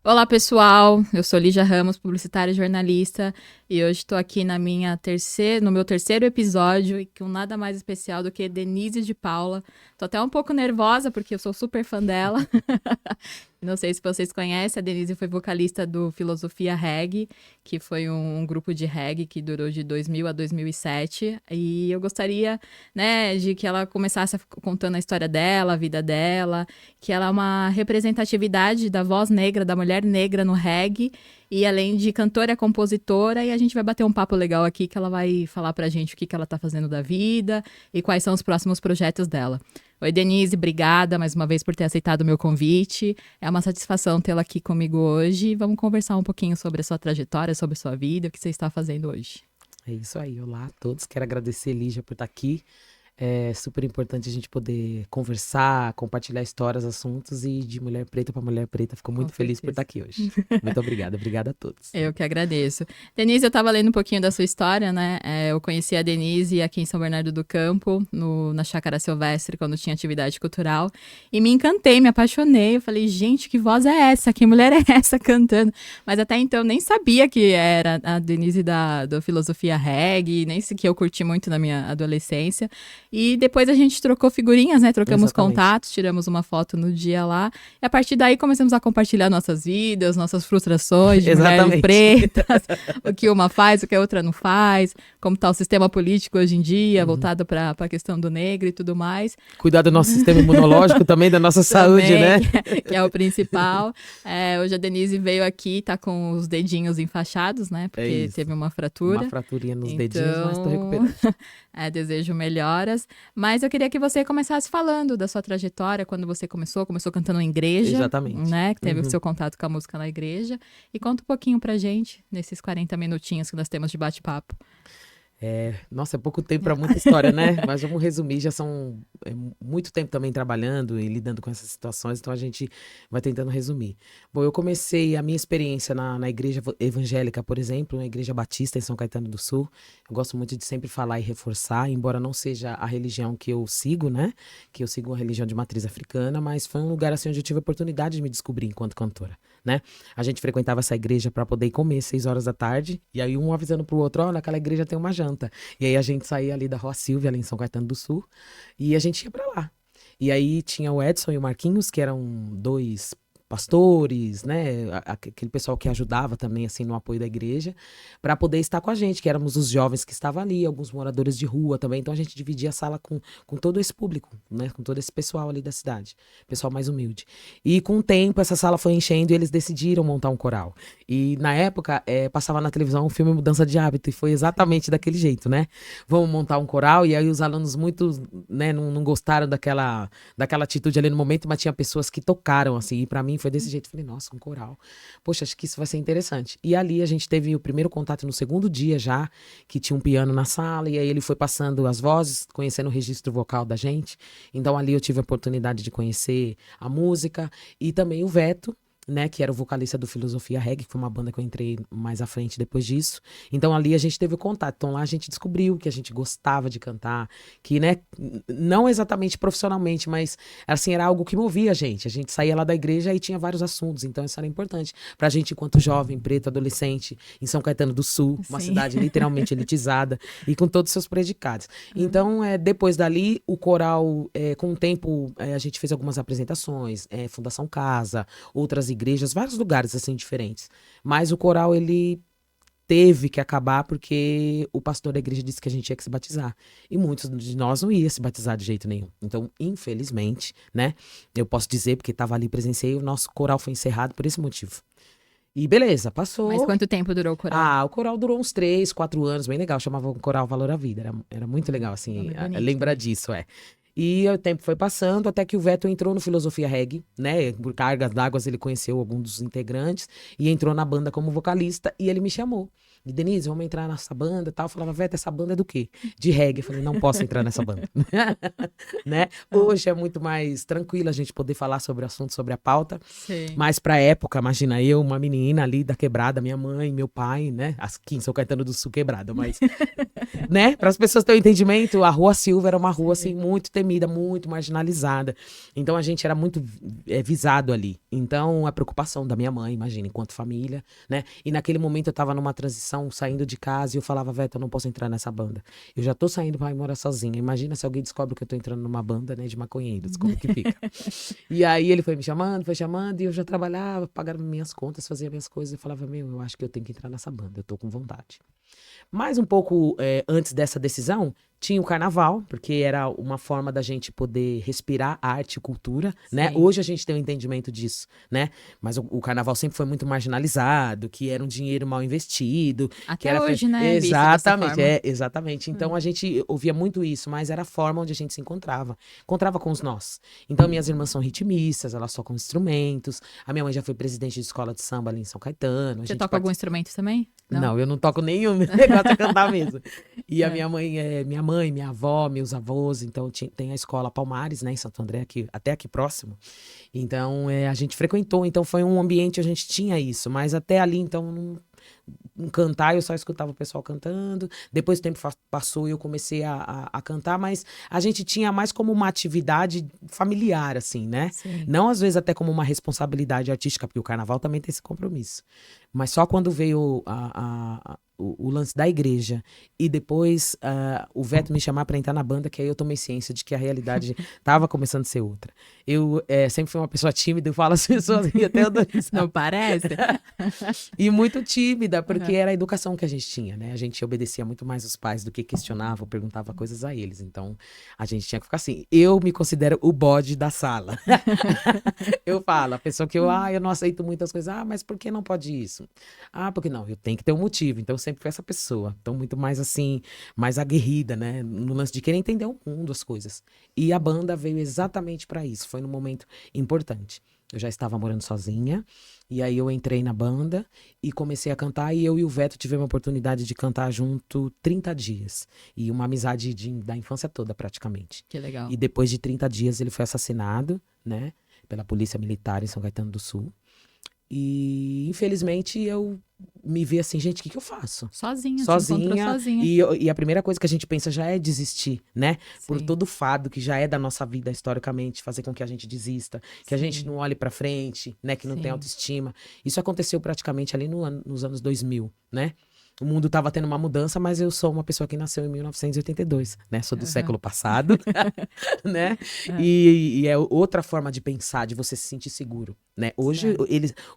Olá, pessoal. Eu sou Lígia Ramos, publicitária e jornalista, e hoje estou aqui no meu terceiro episódio e com nada mais especial do que Denise de Paula. Tô até um pouco nervosa porque eu sou super fã dela. Não sei se vocês conhecem, a Denise foi vocalista do Filosofia Reggae, que foi um grupo de reggae que durou de 2000 a 2007. E eu gostaria, né, de que ela começasse contando a história dela, a vida dela, que ela é uma representatividade da voz negra, da mulher negra no reggae, e além de cantora, é compositora, e a gente vai bater um papo legal aqui, que ela vai falar pra gente o que ela tá fazendo da vida e quais são os próximos projetos dela. Oi, Denise, obrigada mais uma vez por ter aceitado o meu convite. É uma satisfação tê-la aqui comigo hoje. Vamos conversar um pouquinho sobre a sua trajetória, sobre a sua vida, o que você está fazendo hoje. É isso aí, olá a todos. Quero agradecer, Lígia, por estar aqui. É super importante a gente poder conversar, compartilhar histórias, assuntos e de mulher preta para mulher preta. Fico Com muito feliz por certeza. estar aqui hoje. Muito obrigada, obrigada a todos. Eu que agradeço. Denise, eu estava lendo um pouquinho da sua história, né? Eu conheci a Denise aqui em São Bernardo do Campo, na Chácara Silvestre, quando tinha atividade cultural. E me encantei, me apaixonei. Eu falei, gente, que voz é essa? Que mulher é essa cantando? Mas até então nem sabia que era a Denise da Filosofia Reggae, nem sei que eu curti muito na minha adolescência. E depois a gente trocou figurinhas, né? Trocamos Exatamente. contatos, tiramos uma foto no dia lá. E a partir daí começamos a compartilhar nossas vidas, nossas frustrações de mulheres Exatamente. pretas, o que uma faz, o que a outra não faz, como está o sistema político hoje em dia, Uhum. voltado para a questão do negro e tudo mais. Cuidar do nosso sistema imunológico também, da nossa saúde, Também, né? que é o principal. Hoje a Denise veio aqui, tá com os dedinhos enfaixados, né? É Porque isso. teve uma Uma fratura. fraturinha nos dedinhos, mas tô Então, recuperando. desejo melhoras. Mas eu queria que você começasse falando da sua trajetória, quando você começou cantando em igreja, Exatamente. né? Que teve o Uhum. seu contato com a música na igreja. E conta um pouquinho pra gente, nesses 40 minutinhos que nós temos de bate-papo. Nossa, é pouco tempo para muita história, né? Mas vamos resumir, já são muito tempo também trabalhando e lidando com essas situações, então a gente vai tentando resumir. Bom, eu comecei a minha experiência na igreja evangélica, por exemplo, na igreja batista em São Caetano do Sul. Eu gosto muito de sempre falar e reforçar, embora não seja a religião que eu sigo, né? Que eu sigo uma religião de matriz africana, mas foi um lugar assim onde eu tive a oportunidade de me descobrir enquanto cantora, né? A gente frequentava essa igreja para poder ir comer 6 horas da tarde, e aí um avisando pro outro, ó, naquela igreja tem uma janta. E aí a gente saía ali da Rua Silvia, ali em São Caetano do Sul, e a gente ia pra lá. E aí tinha o Edson e o Marquinhos, que eram dois pastores, né? Aquele pessoal que ajudava também, assim, no apoio da igreja, para poder estar com a gente, que éramos os jovens que estavam ali, alguns moradores de rua também. Então a gente dividia a sala com todo esse público, né? Com todo esse pessoal ali da cidade, pessoal mais humilde. E com o tempo, essa sala foi enchendo e eles decidiram montar um coral. E na época, passava na televisão um filme Mudança de Hábito, e foi Sim. exatamente daquele jeito, né? Vamos montar um coral, e aí os alunos muito, né, não gostaram daquela atitude ali no momento, mas tinha pessoas que tocaram, assim, e pra mim foi desse jeito. Falei, nossa, um coral. Poxa, acho que isso vai ser interessante. E ali a gente teve o primeiro contato no segundo dia já, que tinha um piano na sala, e aí ele foi passando as vozes, conhecendo o registro vocal da gente. Então ali eu tive a oportunidade de conhecer a música e também o Veto, né, que era o vocalista do Filosofia Reggae, que foi uma banda que eu entrei mais à frente depois disso. Então ali a gente teve o contato. Então lá a gente descobriu que a gente gostava de cantar, que, né, não exatamente profissionalmente, mas assim, era algo que movia a gente. A gente saía lá da igreja e tinha vários assuntos, então isso era importante pra gente enquanto jovem, preto, adolescente, em São Caetano do Sul, uma Sim. cidade literalmente elitizada e com todos os seus predicados. Então, depois dali, o coral, com o tempo, a gente fez algumas apresentações, Fundação Casa, outras igrejas, vários lugares assim diferentes. Mas o coral, ele teve que acabar porque o pastor da igreja disse que a gente tinha que se batizar. E muitos de nós não ia se batizar de jeito nenhum. Então, infelizmente, né, eu posso dizer, porque estava ali, presenciei, o nosso coral foi encerrado por esse motivo. E beleza, Mas passou. quanto tempo durou o coral? Ah, o coral durou uns 3, 4 anos, bem legal. Chamava o Coral Valor à Vida. Era muito legal, assim, Nome bonito lembrar também. disso, é. E o tempo foi passando até que o Veto entrou no Filosofia Reggae, né? Por cargas d'água ele conheceu algum dos integrantes e entrou na banda como vocalista e ele me chamou. E Denise, vamos entrar nessa banda e tal. Eu falava, Veta, essa banda é do quê? De reggae. Eu falei, não posso entrar nessa banda. Né? Hoje é muito mais tranquilo a gente poder falar sobre o assunto, sobre a pauta. Sim. Mas pra época, imagina eu, uma menina ali da quebrada, minha mãe, meu pai, né? Aqui em São Caetano do Sul, quebrada, mas, né? Para as pessoas terem um entendimento, a Rua Silva era uma rua, assim, muito temida, muito marginalizada. Então, a gente era muito visado ali. Então, a preocupação da minha mãe, imagina, enquanto família, né? E naquele momento eu tava numa transição, saindo de casa, e eu falava, Veta, eu não posso entrar nessa banda. Eu já tô saindo pra ir morar sozinha. Imagina se alguém descobre que eu tô entrando numa banda, né, de maconheiros, como que fica? E aí ele foi chamando, e eu já trabalhava, pagava minhas contas, fazia minhas coisas, e falava, meu, eu acho que eu tenho que entrar nessa banda, eu tô com vontade. Mas um pouco antes dessa decisão, tinha o carnaval, porque era uma forma da gente poder respirar arte e cultura, né? Sim. Hoje a gente tem um entendimento disso, né? Mas o carnaval sempre foi muito marginalizado, que era um dinheiro mal investido. Até que era hoje, né? Visto dessa Exatamente, forma. exatamente. Então a gente ouvia muito isso, mas era a forma onde a gente se encontrava. Encontrava com os nós. Então minhas irmãs são ritmistas, elas tocam instrumentos. A minha mãe já foi presidente de escola de samba ali em São Caetano. Você toca algum instrumento também? Não, eu não toco nenhum, negócio é cantar mesmo. E a minha mãe, minha avó, meus avós, então tem a escola Palmares, né, em Santo André, até aqui próximo. Então a gente frequentou, então foi um ambiente, a gente tinha isso, mas até ali, então, cantar, eu só escutava o pessoal cantando. Depois o tempo passou e eu comecei a cantar, mas a gente tinha mais como uma atividade familiar, assim, né? Sim. Não às vezes até como uma responsabilidade artística, porque o carnaval também tem esse compromisso. Mas só quando veio o lance da igreja e depois o Veto me chamar para entrar na banda, que aí eu tomei ciência de que a realidade estava começando a ser outra. Eu sempre fui uma pessoa tímida, eu falo às pessoas e até eu dou risada. Não parece? E muito tímida, porque era a educação que a gente tinha, né? A gente obedecia muito mais os pais do que questionava ou perguntava coisas a eles. Então, a gente tinha que ficar assim. Eu me considero o bode da sala. Eu falo, a pessoa que eu não aceito muitas coisas. Mas por que não pode isso? Porque não, eu tenho que ter um motivo. Então, eu sempre fui essa pessoa. Então, muito mais assim, mais aguerrida, né? No lance de querer entender o mundo, as coisas. E a banda veio exatamente para isso. Foi num momento importante. Eu já estava morando sozinha, e aí eu entrei na banda e comecei a cantar, e eu e o Veto tivemos a oportunidade de cantar junto 30 dias. E uma amizade da infância toda, praticamente. Que legal. E depois de 30 dias ele foi assassinado, né, pela polícia militar em São Caetano do Sul. E, infelizmente, eu me vi assim, gente, o que eu faço? Sozinha, se Sozinha. encontrou sozinha. E a primeira coisa que a gente pensa já é desistir, né? Por Sim. todo o fado que já é da nossa vida historicamente, fazer com que a gente desista, que a gente não olhe pra frente, né? Que não tem autoestima. Isso aconteceu praticamente ali nos anos 2000, né? O mundo estava tendo uma mudança, mas eu sou uma pessoa que nasceu em 1982, né? Sou do século passado, né? E é outra forma de pensar, de você se sentir seguro, né? Hoje,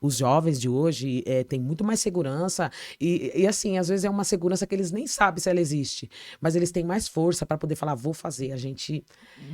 os jovens de hoje têm muito mais segurança e assim, às vezes é uma segurança que eles nem sabem se ela existe, mas eles têm mais força para poder falar, vou fazer, a gente...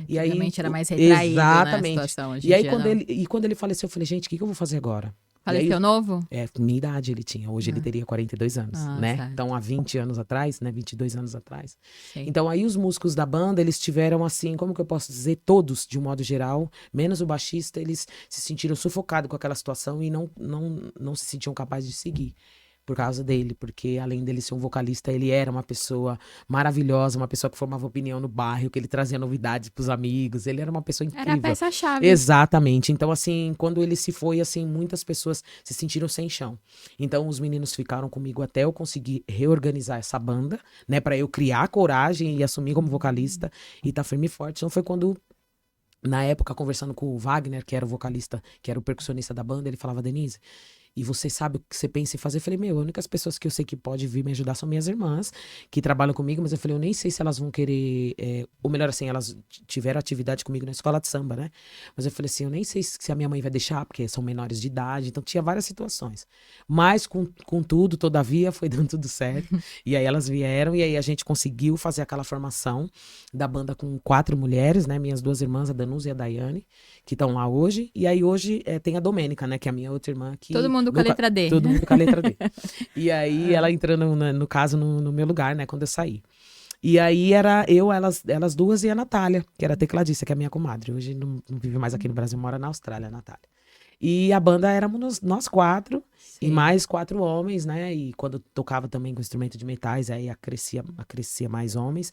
E aí, Antigamente era mais retraído, exatamente. né, a situação. Hoje E aí, em dia, quando ele faleceu, eu falei, gente, o que eu vou fazer agora? Faleceu novo? Minha idade ele tinha. Hoje ele teria 42 anos, né? Certo. Então, há 20 anos atrás, né? 22 anos atrás. Sim. Então, aí os músicos da banda, eles tiveram assim, como que eu posso dizer? Todos, de um modo geral, menos o baixista, eles se sentiram sufocados com aquela situação e não se sentiam capazes de seguir. Por causa dele, porque além dele ser um vocalista, ele era uma pessoa maravilhosa, uma pessoa que formava opinião no bairro, que ele trazia novidades pros amigos, ele era uma pessoa incrível. Era a peça-chave. Exatamente. Então, assim, quando ele se foi, assim, muitas pessoas se sentiram sem chão. Então, os meninos ficaram comigo até eu conseguir reorganizar essa banda, né, pra eu criar coragem e assumir como vocalista e tá firme e forte. Então, foi quando... Na época, conversando com o Wagner, que era o vocalista, que era o percussionista da banda, ele falava, Denise, e você sabe o que você pensa em fazer? Eu falei, as únicas pessoas que eu sei que pode vir me ajudar são minhas irmãs, que trabalham comigo, mas eu falei, eu nem sei se elas vão querer, ou melhor assim, elas tiveram atividade comigo na escola de samba, né? Mas eu falei assim, eu nem sei se a minha mãe vai deixar, porque são menores de idade, então tinha várias situações. Mas com tudo, todavia, foi dando tudo certo. E aí elas vieram, e aí a gente conseguiu fazer aquela formação da banda com 4 mulheres, né? Minhas 2 irmãs, a Danusa e a Daiane, que estão lá hoje. E aí hoje tem a Domênica, né? Que é a minha outra irmã que... Todo mundo com a letra D. Todo mundo com a letra D. E aí ela entrando, no caso, no meu lugar, né? Quando eu saí. E aí era eu, elas duas e a Natália, que era a tecladista, que é a minha comadre. Hoje não vive mais aqui no Brasil, mora na Austrália, a Natália. E a banda éramos nós 4. e Sim. mais 4 homens, né? E quando tocava também com instrumento de metais, aí crescia mais homens.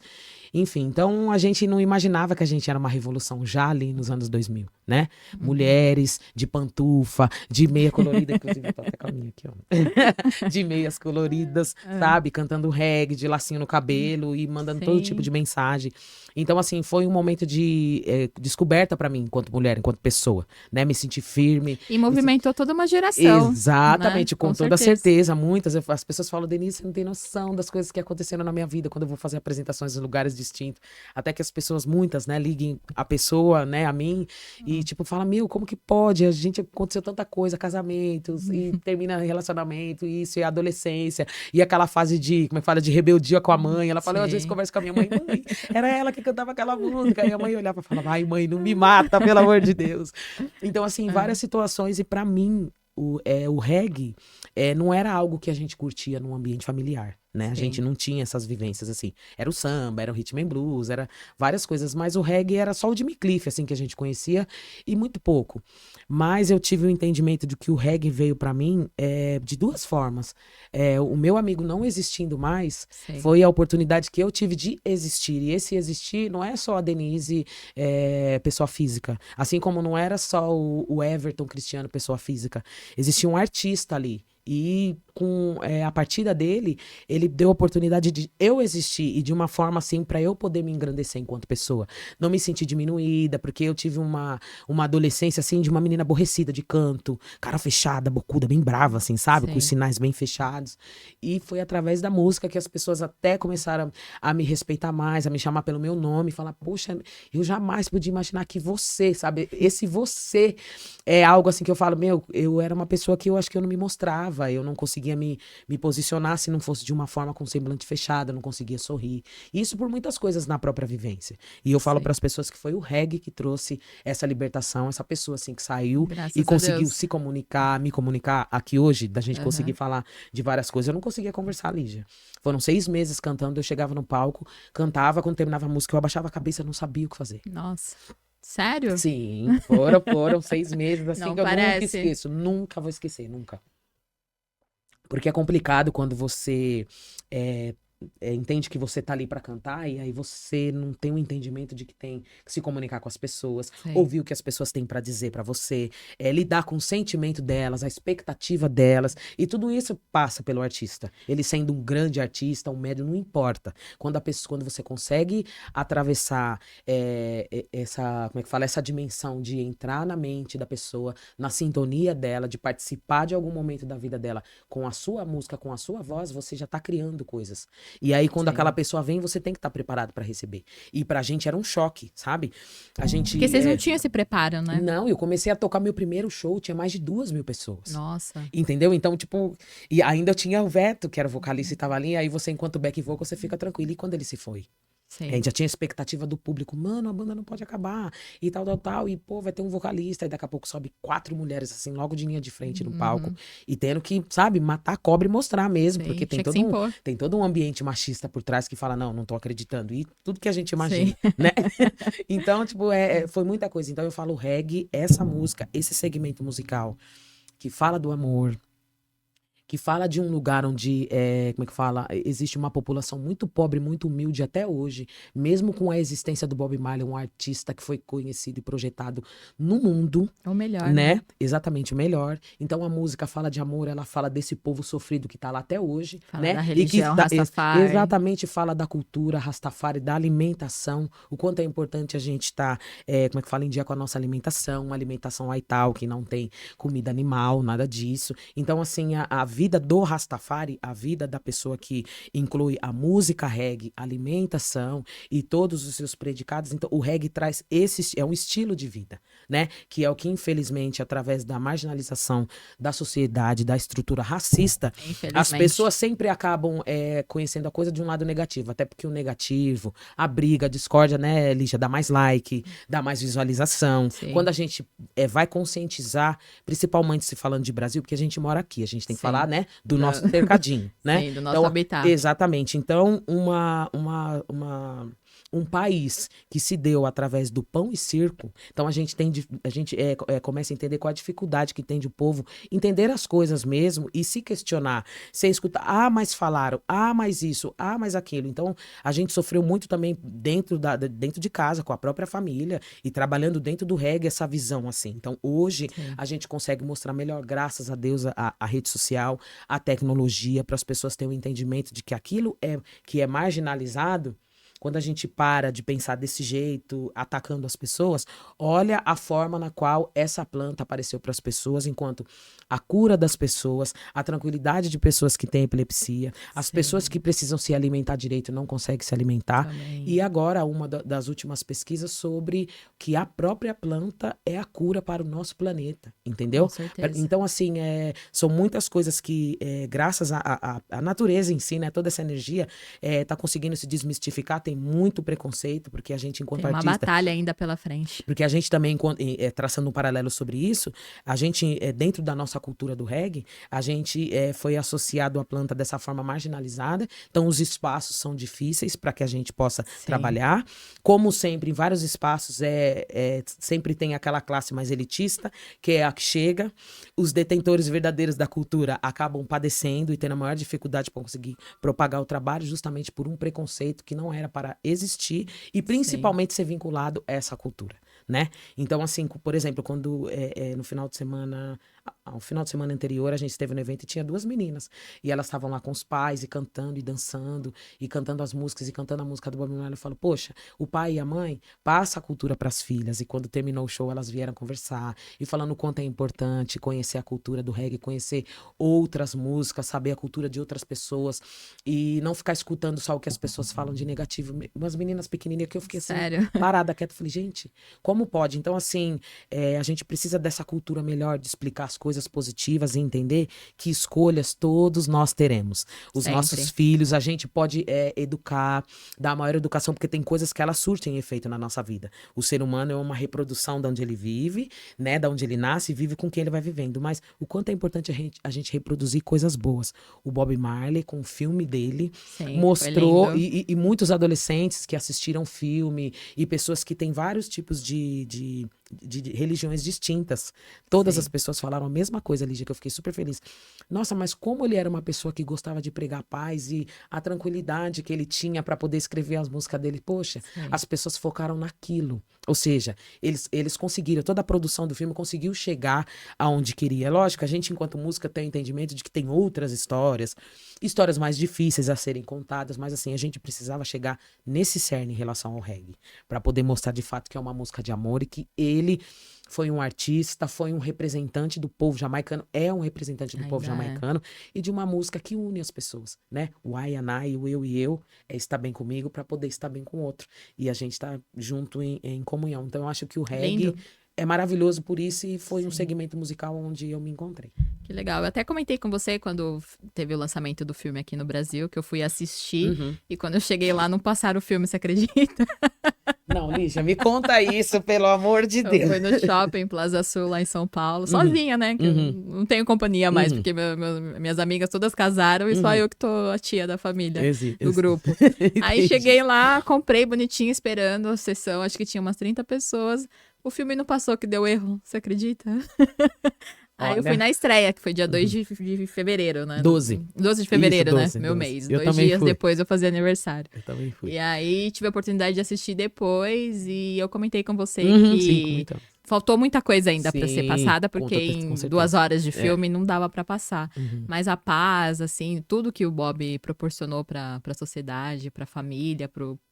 Enfim, então a gente não imaginava que a gente era uma revolução já ali nos anos 2000, né? Uhum. Mulheres de pantufa, de meia colorida, inclusive eu tô até com a minha aqui, ó. De meias coloridas, É, sabe? Cantando reggae, de lacinho no cabelo e mandando todo tipo de sim. mensagem. Então, assim, foi um momento de descoberta pra mim, enquanto mulher, enquanto pessoa, né? Me sentir firme. E me sen- movimentou toda uma geração, né? Exatamente, com Com toda certeza. certeza. Muitas, as pessoas falam, Denise, você não tem noção das coisas que aconteceram na minha vida quando eu vou fazer apresentações em lugares distintos. Até que as pessoas, muitas, né, liguem a pessoa, né, a mim, e tipo, fala, meu, como que pode? A gente aconteceu tanta coisa, casamentos, e termina relacionamento, e isso, e adolescência, e aquela fase de, como é que fala, de rebeldia com a mãe. Ela fala, eu às vezes Sim. converso com a minha mãe, mãe, era ela que cantava aquela música. E a mãe olhava e falava, ai, mãe, não me mata, pelo amor de Deus. Então, assim, É, várias situações, e pra mim, o reggae não era algo que a gente curtia num ambiente familiar, né? A gente sim. não tinha essas vivências, assim. Era o samba, era o rhythm and blues, era várias coisas, mas o reggae era só o Jimmy Cliff, assim, que a gente conhecia, e muito pouco. Mas eu tive o entendimento de que o reggae veio pra mim de duas formas. O meu amigo não existindo mais, Sei. foi a oportunidade que eu tive de existir. E esse existir não é só a Denise, pessoa física. Assim como não era só o Everton Cristiano, pessoa física. Existia um artista ali. E a partida dele, ele deu a oportunidade de eu existir e de uma forma assim para eu poder me engrandecer enquanto pessoa. Não me sentir diminuída, porque eu tive uma adolescência assim de uma menina aborrecida de canto, cara fechada, bocuda, bem brava, assim, sabe? Com os Sei. sinais bem fechados. E foi através da música que as pessoas até começaram a me respeitar mais, a me chamar pelo meu nome, falar, poxa, eu jamais podia imaginar que você, sabe? Esse você é algo assim que eu falo, meu, eu era uma pessoa que eu acho que eu não me mostrava, eu não conseguia me posicionar se não fosse de uma forma com semblante fechado, eu não conseguia sorrir. Isso por muitas coisas na própria vivência. E eu falo para Sei. as pessoas que foi o reggae que trouxe essa libertação, essa pessoa assim que saiu e Graças a conseguiu Deus. se comunicar, me comunicar aqui hoje, da gente conseguir Aham. falar de várias coisas. Eu não conseguia conversar, Lígia. Foram 6 meses cantando, eu chegava no palco, cantava, quando terminava a música, eu abaixava a cabeça, eu não sabia o que fazer. Nossa. Sério? Sim, foram 6 meses assim Não que eu nunca parece. esqueço, nunca vou esquecer, nunca. Porque é complicado quando você é, entende que você tá ali pra cantar e aí você não tem um entendimento de que tem que se comunicar com as pessoas, Sei. ouvir o que as pessoas têm pra dizer pra você, lidar com o sentimento delas, a expectativa delas, e tudo isso passa pelo artista. Ele sendo um grande artista, um médio, não importa. Quando você consegue atravessar como é que fala, essa dimensão de entrar na mente da pessoa, na sintonia dela, de participar de algum momento da vida dela com a sua música, com a sua voz, você já tá criando coisas. E aí, quando aquela Sim. pessoa vem, você tem que estar preparado para receber. E pra gente era um choque, sabe? A Porque gente. vocês não tinham esse preparo, né? Não, eu comecei a tocar meu primeiro show, tinha mais de 2.000 pessoas. Nossa. Entendeu? Então, tipo. E ainda eu tinha o Veto, que era o vocalista e tava ali. Aí você, enquanto back vocal, você fica tranquilo. E quando ele se foi? A Sei. gente já tinha expectativa do público, mano, a banda não pode acabar, e tal, tal, tal, e pô, vai ter um vocalista, e daqui a pouco sobe 4 mulheres, assim, logo de linha de frente no palco, Uhum. e tendo que, sabe, matar a cobra e mostrar mesmo, Sei. porque Tinha que se impor. tem todo um ambiente machista por trás que fala, não tô acreditando, e tudo que a gente Sei. imagina, né? Então, tipo, foi muita coisa. Então eu falo reggae, essa música, esse segmento musical que fala do amor, que fala de um lugar onde, como é que fala, existe uma população muito pobre, muito humilde até hoje, mesmo com a existência do Bob Marley, um artista que foi conhecido e projetado no mundo, É o melhor, né? né? Exatamente o melhor. Então a música fala de amor, ela fala desse povo sofrido que tá lá até hoje, Fala né? da E que religião Rastafari. exatamente fala da cultura Rastafari, da alimentação, o quanto é importante a gente estar, como é que fala, em dia com a nossa alimentação, uma alimentação aital, que não tem comida animal, nada disso. Então, assim, a vida do Rastafari, a vida da pessoa que inclui a música reggae, a alimentação e todos os seus predicados, então o reggae traz é um estilo de vida, né? Que é o que, infelizmente, através da marginalização da sociedade, da estrutura racista, as Infelizmente. pessoas sempre acabam conhecendo a coisa de um lado negativo, até porque o negativo, a briga, a discórdia, né, Lígia, dá mais like, dá mais visualização. Sim. Quando a gente vai conscientizar, principalmente se falando de Brasil, porque a gente mora aqui, a gente tem que Sim. falar, né, do nosso cercadinho, né? Sim, do nosso Então, habitat. exatamente. Então, um país que se deu através do pão e circo, então a gente começa a entender qual a dificuldade que tem de o povo entender as coisas mesmo e se questionar, sem escutar, mas falaram, mas isso, mas aquilo. Então a gente sofreu muito também dentro de casa, com a própria família e trabalhando dentro do reggae essa visão assim. Então hoje a gente consegue mostrar melhor, graças a Deus, a rede social, a tecnologia, para as pessoas terem um entendimento de que aquilo que é marginalizado. Quando a gente para de pensar desse jeito, atacando as pessoas, olha a forma na qual essa planta apareceu para as pessoas, enquanto a cura das pessoas, a tranquilidade de pessoas que têm epilepsia, as pessoas que precisam se alimentar direito não conseguem se alimentar. Também. E agora, uma das últimas pesquisas sobre que a própria planta é a cura para o nosso planeta, entendeu? Com certeza. Então, assim, são muitas coisas que, graças à natureza em si, né, toda essa energia, tá conseguindo se desmistificar. Tem muito preconceito, porque a gente, enquanto Tem uma artista... batalha ainda pela frente. Porque a gente também, traçando um paralelo sobre isso, a gente, dentro da nossa cultura do reggae, a gente foi associado à planta dessa forma marginalizada. Então, os espaços são difíceis para que a gente possa trabalhar. Como sempre, em vários espaços, sempre tem aquela classe mais elitista, que é a que chega. Os detentores verdadeiros da cultura acabam padecendo e tendo a maior dificuldade para conseguir propagar o trabalho, justamente por um preconceito que não era para existir e principalmente ser vinculado a essa cultura, né? Então, assim, por exemplo, quando no final de semana, ao final de semana anterior, a gente esteve no evento e tinha 2 meninas. E elas estavam lá com os pais e cantando e dançando e cantando as músicas e cantando a música do Bob Marley. Eu falo, poxa, o pai e a mãe passa a cultura para as filhas. E quando terminou o show, elas vieram conversar e falando o quanto é importante conhecer a cultura do reggae, conhecer outras músicas, saber a cultura de outras pessoas e não ficar escutando só o que as pessoas falam de negativo. Umas meninas pequenininhas que eu fiquei assim, parada, quieta. Falei, gente, como pode? Então, assim, a gente precisa dessa cultura melhor, de explicar as coisas positivas e entender que escolhas todos nós teremos. Os nossos filhos, a gente pode educar, dar a maior educação, porque tem coisas que elas surtem efeito na nossa vida. O ser humano é uma reprodução de onde ele vive, né, de onde ele nasce e vive com quem ele vai vivendo. Mas o quanto é importante a gente reproduzir coisas boas. O Bob Marley, com o filme dele, mostrou, e muitos adolescentes que assistiram o filme, e pessoas que têm vários tipos de religiões distintas. Todas as pessoas falaram a mesma coisa, Lígia, que eu fiquei super feliz. Nossa, mas como ele era uma pessoa que gostava de pregar paz e a tranquilidade que ele tinha para poder escrever as músicas dele. Poxa, as pessoas focaram naquilo. Ou seja, eles conseguiram, toda a produção do filme conseguiu chegar aonde queria. Lógico, a gente, enquanto música, tem o entendimento de que tem outras histórias mais difíceis a serem contadas, mas assim, a gente precisava chegar nesse cerne em relação ao reggae, para poder mostrar de fato que é uma música de amor e que ele foi um artista, foi um representante do povo jamaicano, é um representante do povo jamaicano e de uma música que une as pessoas, né? O I and I, o eu e eu, estar bem comigo para poder estar bem com o outro. E a gente tá junto em comunhão. Então eu acho que o reggae é maravilhoso por isso e foi um segmento musical onde eu me encontrei. Que legal. Eu até comentei com você quando teve o lançamento do filme aqui no Brasil, que eu fui assistir e quando eu cheguei lá não passaram o filme, você acredita? Não, Lígia, me conta isso, pelo amor de Deus. Eu fui no shopping Plaza Sul, lá em São Paulo, sozinha, né? Que eu não tenho companhia mais, porque minhas amigas todas casaram e só eu que tô a tia da família, do grupo. Aí cheguei lá, comprei bonitinho, esperando a sessão, acho que tinha umas 30 pessoas. O filme não passou, que deu erro, você acredita? Aí eu fui na estreia, que foi dia 2 de fevereiro, né? 12 de fevereiro, isso, 12, né? Meu 12. mês. Eu 2 dias fui. depois eu fazia aniversário. Eu também fui. E aí tive a oportunidade de assistir depois e eu comentei com você que faltou muita coisa ainda pra ser passada, porque em 2 horas de filme não dava pra passar. Mas a paz, assim, tudo que o Bob proporcionou pra sociedade, pra família,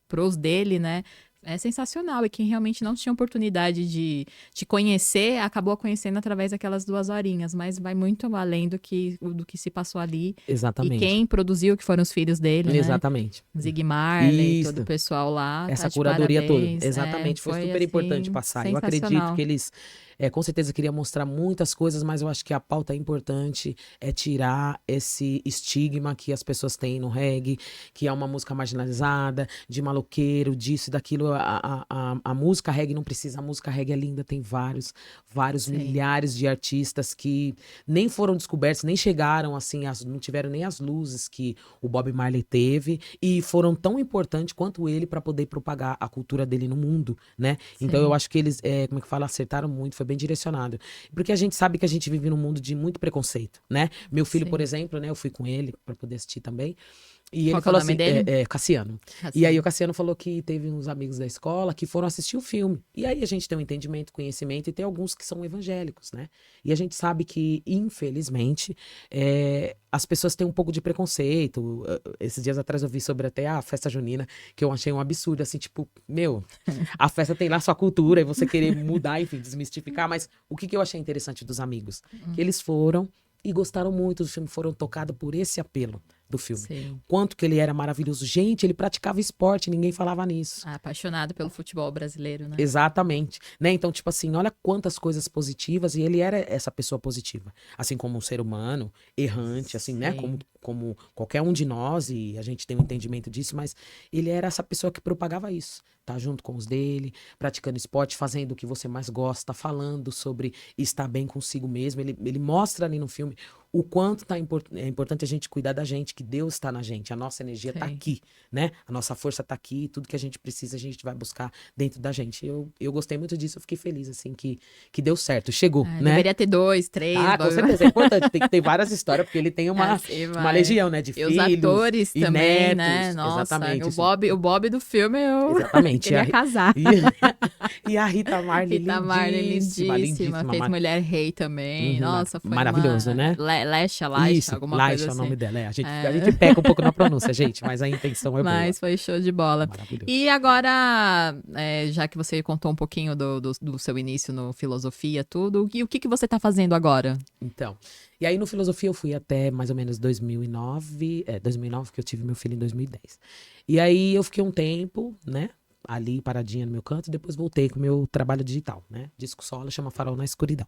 pros dele, né? É sensacional. E quem realmente não tinha oportunidade de conhecer, acabou conhecendo através daquelas 2 horinhas. Mas vai muito além do que se passou ali. Exatamente. E quem produziu, que foram os filhos dele, né? Exatamente. Zig Marley, todo o pessoal lá. Essa tá de curadoria toda. parabéns. Exatamente. Foi super assim, importante passar. Eu acredito que eles... com certeza queria mostrar muitas coisas, mas eu acho que a pauta importante é tirar esse estigma que as pessoas têm no reggae, que é uma música marginalizada, de maloqueiro, disso e daquilo. A música reggae não precisa, a música reggae é linda, tem vários Sim. milhares de artistas que nem foram descobertos, nem chegaram assim, não tiveram nem as luzes que o Bob Marley teve e foram tão importantes quanto ele para poder propagar a cultura dele no mundo, né? Então eu Sim. acho que eles, como é que fala, acertaram muito, foi bem direcionado. Porque a gente sabe que a gente vive num mundo de muito preconceito, né? Meu filho, por Sim. exemplo, né, eu fui com ele para poder assistir também. E Qual ele que é o falou nome assim, dele? Cassiano. E aí Cassiano. o Cassiano falou que teve uns amigos da escola que foram assistir o filme. E aí a gente tem um entendimento, conhecimento, e tem alguns que são evangélicos, né? E a gente sabe que, infelizmente, as pessoas têm um pouco de preconceito. Esses dias atrás eu vi sobre até a festa junina, que eu achei um absurdo, assim, tipo, meu, a festa tem lá sua cultura e você querer mudar, enfim, desmistificar. Mas o que eu achei interessante dos amigos? Que eles foram e gostaram muito do filme, foram tocados por esse apelo do filme. Sim. Quanto que ele era maravilhoso. Gente, ele praticava esporte, ninguém falava nisso. Apaixonado pelo futebol brasileiro, né? Exatamente, né? Então, tipo assim, olha quantas coisas positivas e ele era essa pessoa positiva, assim como um ser humano errante, assim, né? Sim. Como qualquer um de nós e a gente tem um entendimento disso, mas ele era essa pessoa que propagava isso, tá junto com os dele, praticando esporte, fazendo o que você mais gosta, falando sobre estar bem consigo mesmo. Ele mostra ali no filme o quanto é importante a gente cuidar da gente, que Deus está na gente, a nossa energia está Sim. aqui, né? A nossa força está aqui, tudo que a gente precisa a gente vai buscar dentro da gente. Eu gostei muito disso, eu fiquei feliz, assim, que deu certo, chegou, né? Deveria ter 2, 3. Ah, com certeza, é importante, tem que ter várias histórias, porque ele tem uma legião, né, de E os filhos atores e também, netos, né? Nossa, exatamente. o Bob do filme eu Exatamente. queria casar. E a Rita Marley, Rita Marley, lindíssima, lindíssima. lindíssima. Fez Mulher Rei também. Nossa, foi Maravilhoso, uma... né? Lesha, Isso, alguma Laisha coisa é o nome assim. dela. A gente peca um pouco na pronúncia, gente, mas a intenção é boa. Mas foi show de bola. Maravilhoso. E agora, já que você contou um pouquinho do seu início no filosofia, tudo, e o que você tá fazendo agora? Então, e aí no Filosofia eu fui até mais ou menos 2009, 2009 que eu tive meu filho em 2010. E aí eu fiquei um tempo, né, ali paradinha no meu canto, e depois voltei com o meu trabalho digital, né, disco solo, chama Farol na Escuridão.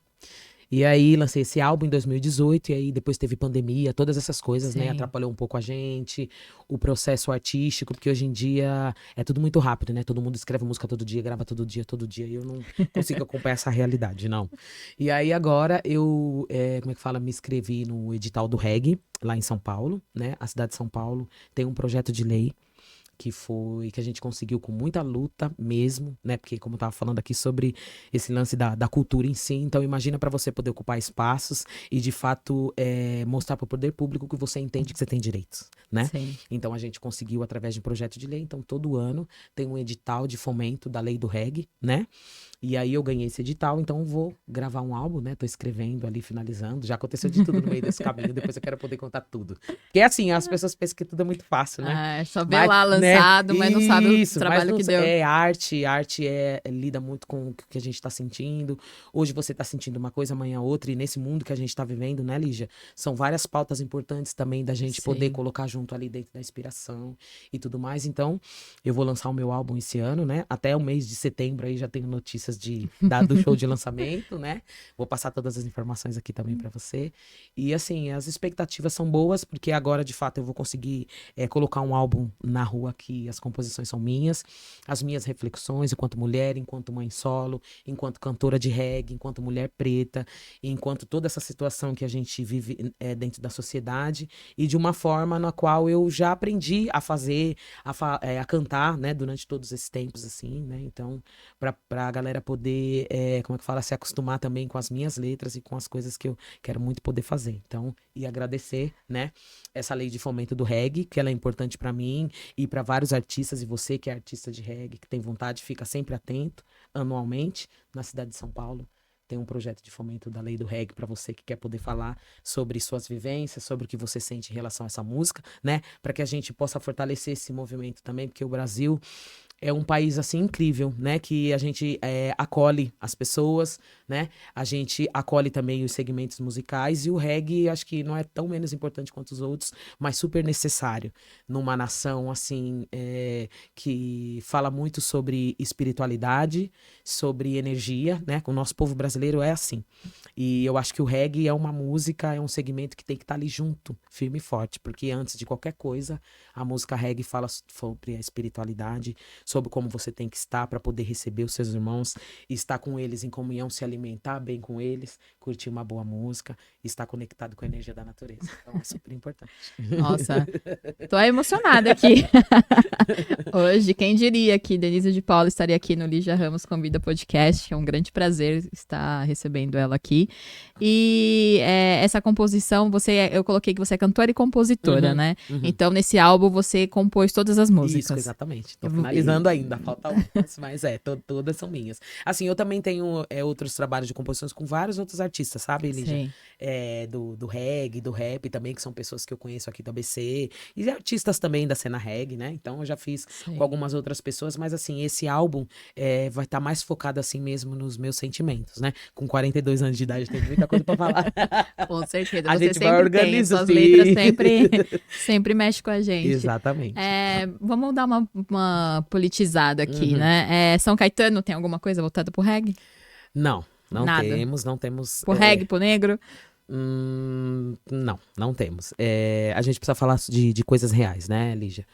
E aí lancei esse álbum em 2018, e aí depois teve pandemia, todas essas coisas, né? Sim. Atrapalhou um pouco a gente, o processo artístico, porque hoje em dia é tudo muito rápido, né? Todo mundo escreve música todo dia, grava todo dia, e eu não consigo acompanhar essa realidade, não. E aí agora eu, como é que fala? Me inscrevi no edital do reggae, lá em São Paulo, né? A cidade de São Paulo tem um projeto de lei que a gente conseguiu com muita luta mesmo, né? Porque como eu tava falando aqui sobre esse lance da cultura em si, então imagina para você poder ocupar espaços e de fato mostrar para o poder público que você entende que você tem direitos, né? Sim. Então a gente conseguiu através de um projeto de lei, então todo ano tem um edital de fomento da lei do reggae, né? E aí eu ganhei esse edital, então vou gravar um álbum, né? Tô escrevendo ali, finalizando. Já aconteceu de tudo no meio desse caminho, depois eu quero poder contar tudo. Porque assim, as pessoas pensam que tudo é muito fácil, né? Só vê lá lançado, mas não sabe o trabalho que deu. Arte lida muito com o que a gente tá sentindo. Hoje você tá sentindo uma coisa, amanhã outra, e nesse mundo que a gente tá vivendo, né, Lígia? São várias pautas importantes também da gente poder colocar junto ali dentro da inspiração e tudo mais. Então, eu vou lançar o meu álbum esse ano, né? Até o mês de setembro aí já tenho notícias do show de lançamento, né? Vou passar todas as informações aqui também para você. E assim, as expectativas são boas, porque agora, de fato, eu vou conseguir colocar um álbum na rua que as composições são minhas, as minhas reflexões enquanto mulher, enquanto mãe solo, enquanto cantora de reggae, enquanto mulher preta, enquanto toda essa situação que a gente vive dentro da sociedade, e de uma forma na qual eu já aprendi a fazer, a cantar, né? Durante todos esses tempos, assim, né? Então, para a galera poder, como é que fala, se acostumar também com as minhas letras e com as coisas que eu quero muito poder fazer. Então, e agradecer, né, essa lei de fomento do reggae, que ela é importante para mim e para vários artistas, e você que é artista de reggae, que tem vontade, fica sempre atento, anualmente, na cidade de São Paulo. Tem um projeto de fomento da lei do reggae para você que quer poder falar sobre suas vivências, sobre o que você sente em relação a essa música, né? Para que a gente possa fortalecer esse movimento também, porque o Brasil é um país assim incrível, né? Que a gente acolhe as pessoas, né? A gente acolhe também os segmentos musicais, e o reggae acho que não é tão menos importante quanto os outros, mas super necessário numa nação assim que fala muito sobre espiritualidade, sobre energia, né? O nosso povo brasileiro é assim. E eu acho que o reggae é uma música, é um segmento que tem que estar ali junto, firme e forte, porque antes de qualquer coisa, a música reggae fala sobre a espiritualidade, sobre como você tem que estar para poder receber os seus irmãos, estar com eles em comunhão, se alimentar bem com eles, curtir uma boa música, estar conectado com a energia da natureza. Então é super importante. Nossa, tô emocionada aqui. Hoje, quem diria que Denise de Paula estaria aqui no Lígia Ramos Convida Podcast. É um grande prazer estar recebendo ela aqui. E essa composição, eu coloquei que você é cantora e compositora, né? Então, nesse álbum, você compôs todas as músicas. Isso, exatamente. Tô finalizando ainda, falta algumas, mas todas são minhas. Assim, eu também tenho outros trabalhos de composições com vários outros artistas, sabe, Lígia? Sim. Do reggae, do rap também, que são pessoas que eu conheço aqui do ABC. E artistas também da cena reggae, né? Então, eu já fiz com algumas outras pessoas, mas assim, esse álbum vai estar mais focado assim mesmo nos meus sentimentos, né? Com 42 anos de idade, tem muita coisa pra falar. Com certeza. A você gente sempre vai organizar. Suas letras sempre mexe com a gente. Exatamente. Vamos dar uma politizada aqui, né? São Caetano tem alguma coisa voltada pro reggae? Não Nada. não temos. Pro reggae, pro negro? Não temos. A gente precisa falar de coisas reais, né, Lígia?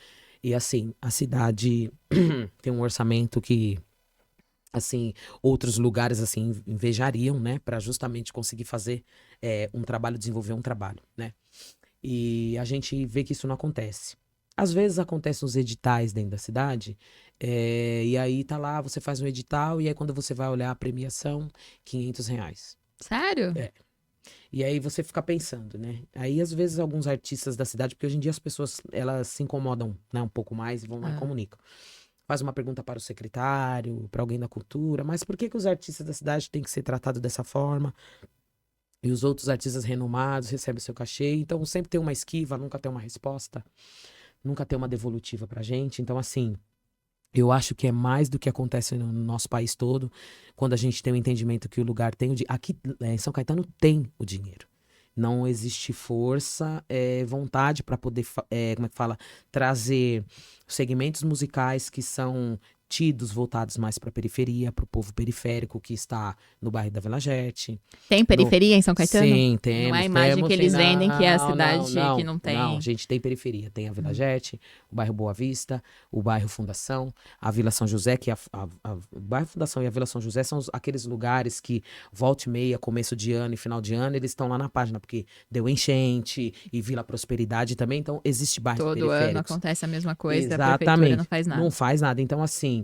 E assim, a cidade tem um orçamento que, assim, outros lugares, assim, invejariam, né? Para justamente conseguir fazer um trabalho, desenvolver um trabalho, né? E a gente vê que isso não acontece. Às vezes acontece nos editais dentro da cidade, e aí tá lá, você faz um edital, e aí quando você vai olhar a premiação, R$ 500. Sério? E aí você fica pensando, né? Aí às vezes alguns artistas da cidade, porque hoje em dia as pessoas, elas se incomodam, né, um pouco mais e vão lá e comunicam. Faz uma pergunta para o secretário, para alguém da cultura, mas por que os artistas da cidade têm que ser tratados dessa forma? E os outros artistas renomados recebem seu cachê, então sempre tem uma esquiva, nunca tem uma resposta, nunca tem uma devolutiva pra gente. Então assim, eu acho que é mais do que acontece no nosso país todo, quando a gente tem o entendimento que o lugar tem o dinheiro. Aqui em São Caetano tem o dinheiro. Não existe força, vontade para poder, como é que fala, trazer segmentos musicais que são tidos, voltados mais para a periferia, para o povo periférico que está no bairro da Vila Gerte. Tem periferia em São Caetano? Sim, temos. Não é a imagem que eles vendem, que é a cidade não, que não tem. Não, a gente tem periferia. Tem a Vila Gerte, o bairro Boa Vista, o bairro Fundação, a Vila São José, que o bairro Fundação e a Vila São José são aqueles lugares que volta e meia, começo de ano e final de ano, eles estão lá na página, porque deu enchente e Vila Prosperidade também, então existe bairros periféricos. Todo ano acontece a mesma coisa, Exatamente. a prefeitura não faz nada. Não faz nada. Então, assim,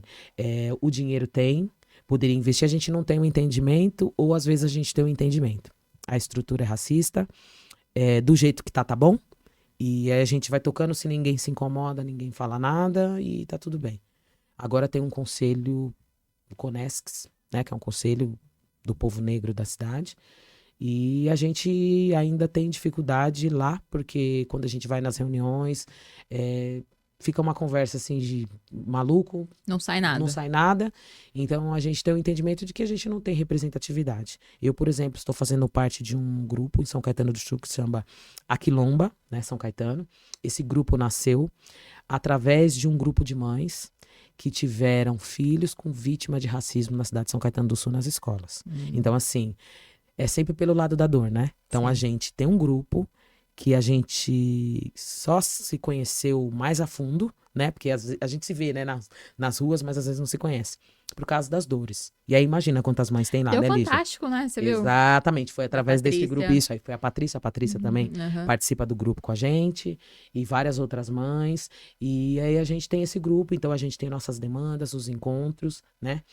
o dinheiro tem, poderia investir, a gente não tem um entendimento, ou às vezes a gente tem um entendimento. A estrutura é racista, do jeito que tá bom, e aí a gente vai tocando, se ninguém se incomoda, ninguém fala nada, e tá tudo bem. Agora tem um conselho, o Conescs, né, que é um conselho do povo negro da cidade, e a gente ainda tem dificuldade lá, porque quando a gente vai nas reuniões, fica uma conversa assim de maluco. Não sai nada. Não sai nada. Então a gente tem o entendimento de que a gente não tem representatividade. Eu, por exemplo, estou fazendo parte de um grupo em São Caetano do Sul que se chama Aquilomba, né, São Caetano. Esse grupo nasceu através de um grupo de mães que tiveram filhos com vítima de racismo na cidade de São Caetano do Sul nas escolas. Então, assim, é sempre pelo lado da dor, né? Então a gente tem um grupo que a gente só se conheceu mais a fundo, né? Porque a gente se vê, né, nas ruas, mas às vezes não se conhece. Por causa das dores. E aí imagina quantas mães tem lá, Deu né, Lígia? fantástico, né? Você viu? Exatamente, foi através desse grupo. Isso aí foi a Patrícia também Uhum. participa do grupo com a gente, e várias outras mães. E aí a gente tem esse grupo, então a gente tem nossas demandas, os encontros, né?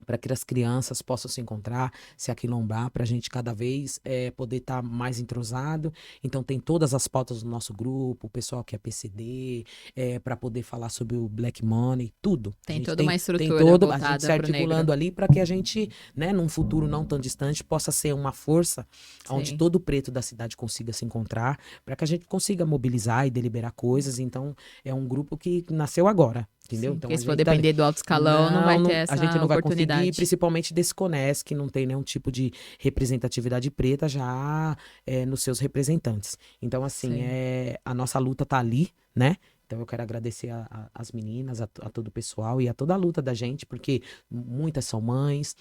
Para que as crianças possam se encontrar, se aquilombar, para a gente cada vez poder estar mais entrosado. Então tem todas as pautas do nosso grupo, o pessoal que é PCD, para poder falar sobre o Black Money, tudo. Tem toda uma estrutura tem todo, a voltada gente se pro articulando negro. ali para que a gente, né, num futuro não tão distante, possa ser uma força onde todo preto da cidade consiga se encontrar, para que a gente consiga mobilizar e deliberar coisas. Então é um grupo que nasceu agora. Entendeu? Sim, então, porque se for depender do alto escalão, não vai ter essa a gente não vai oportunidade. conseguir, principalmente desse Conesc, que não tem nenhum tipo de representatividade preta já nos seus representantes. Então, assim, a nossa luta tá ali, né? Então eu quero agradecer às meninas, a todo o pessoal e a toda a luta da gente, porque muitas são mães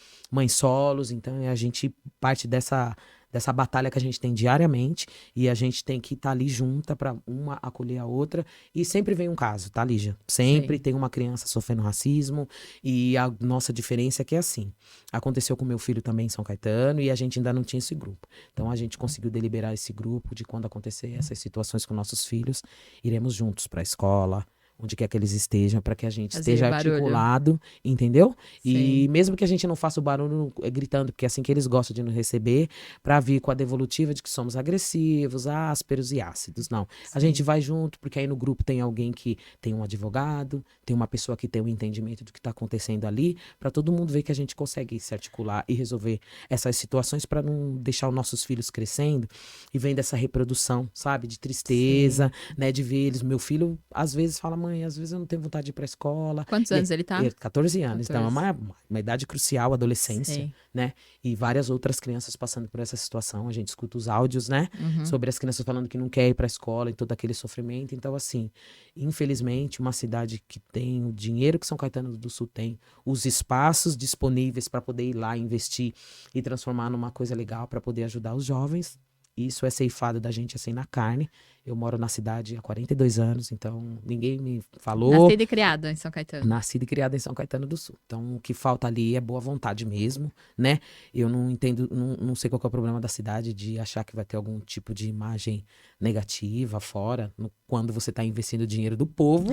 solos, então a gente parte dessa dessa batalha que a gente tem diariamente, e a gente tem que estar ali junta para uma acolher a outra, e sempre vem um caso, tá, Lígia? Sempre Sim. tem uma criança sofrendo racismo, e a nossa diferença é que é assim, aconteceu com meu filho também em São Caetano, e a gente ainda não tinha esse grupo. Então a gente conseguiu deliberar esse grupo de quando acontecer essas situações com nossos filhos, iremos juntos para a escola, onde quer que eles estejam, para que a gente Fazer esteja barulho. articulado, entendeu? E Sim. mesmo que a gente não faça o barulho gritando, porque é assim que eles gostam de nos receber, para vir com a devolutiva de que somos agressivos, ásperos e ácidos. Não. A gente vai junto, porque aí no grupo tem alguém que tem um advogado, tem uma pessoa que tem um entendimento do que está acontecendo ali, para todo mundo ver que a gente consegue se articular e resolver essas situações para não deixar os nossos filhos crescendo e vendo essa reprodução, sabe? De tristeza, né? De ver eles. Meu filho, às vezes, fala, mãe, às vezes eu não tenho vontade de ir pra escola. Quantos anos ele tá? 14 anos. Então, é 14. uma idade crucial, adolescência, Sim. né? E várias outras crianças passando por essa situação. A gente escuta os áudios, né? Sobre as crianças falando que não quer ir pra escola e todo aquele sofrimento. Então, assim, infelizmente, uma cidade que tem o dinheiro que São Caetano do Sul tem, os espaços disponíveis para poder ir lá investir e transformar numa coisa legal para poder ajudar os jovens. Isso é ceifado da gente assim na carne. Eu moro na cidade há 42 anos, então ninguém me falou. Nascida e criada em São Caetano. Nascida e criada em São Caetano do Sul. Então, o que falta ali é boa vontade mesmo, né? Eu não entendo, não sei qual que é o problema da cidade de achar que vai ter algum tipo de imagem negativa fora, quando você está investindo dinheiro do povo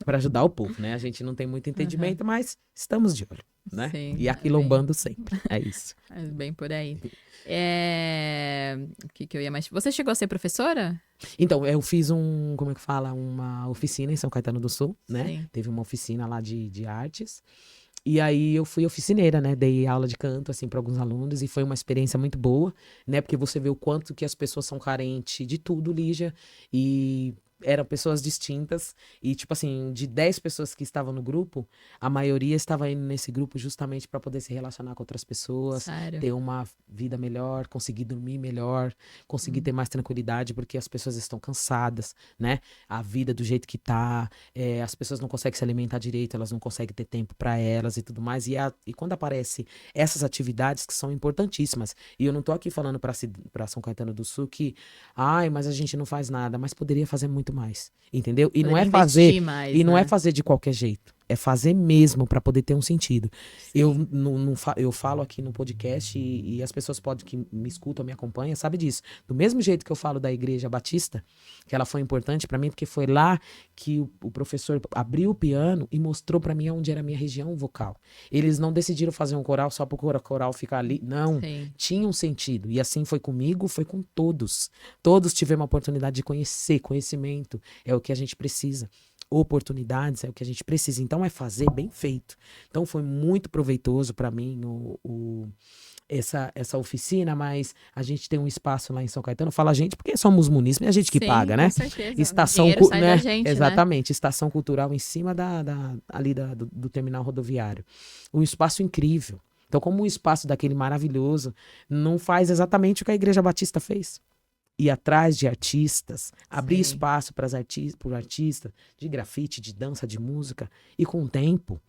para ajudar o povo, né? A gente não tem muito entendimento, mas estamos de olho, né? Sim, E aquilombando sempre. É isso. É bem por aí. O que eu ia mais... Você chegou a ser professora? Então, eu fiz como é que fala? Uma oficina em São Caetano do Sul, né? Sim. Teve uma oficina lá de artes. E aí eu fui oficineira, né? Dei aula de canto, assim, para alguns alunos. E foi uma experiência muito boa, né? Porque você vê o quanto que as pessoas são carentes de tudo, Lígia. E eram pessoas distintas. E, tipo assim, de 10 pessoas que estavam no grupo, a maioria estava indo nesse grupo justamente para poder se relacionar com outras pessoas. Sério? Ter uma vida melhor, conseguir dormir melhor, conseguir ter mais tranquilidade, porque as pessoas estão cansadas, né? A vida do jeito que tá, as pessoas não conseguem se alimentar direito, elas não conseguem ter tempo para elas e tudo mais. E quando aparece essas atividades que são importantíssimas, e eu não tô aqui falando para São Caetano do Sul que, ai, mas a gente não faz nada, mas poderia fazer muito mais, entendeu? E não é Poderia fazer, investir mais, e não é né? fazer de qualquer jeito. É fazer mesmo para poder ter um sentido. Eu falo aqui no podcast e as pessoas que me escutam, me acompanham, sabe disso. Do mesmo jeito que eu falo da Igreja Batista, que ela foi importante para mim, porque foi lá que o professor abriu o piano e mostrou para mim onde era a minha região vocal. Eles não decidiram fazer um coral só para o coral ficar ali. Não. Sim. Tinha um sentido. E assim foi comigo, foi com todos. Todos tiveram a oportunidade de conhecer, conhecimento. É o que a gente precisa. Oportunidades é o que a gente precisa. Então é fazer bem feito. Então foi muito proveitoso para mim essa oficina, mas a gente tem um espaço lá em São Caetano. Fala a gente, porque somos munícipes, é a gente que Sim, paga, né? com certeza. Estação, O dinheiro sai né? da gente, Exatamente, estação cultural em cima do terminal rodoviário. Um espaço incrível. Então, como um espaço daquele maravilhoso, não faz exatamente o que a Igreja Batista fez. Ir atrás de artistas, abrir Sim. espaço para artistas de grafite, de dança, de música, e com o tempo.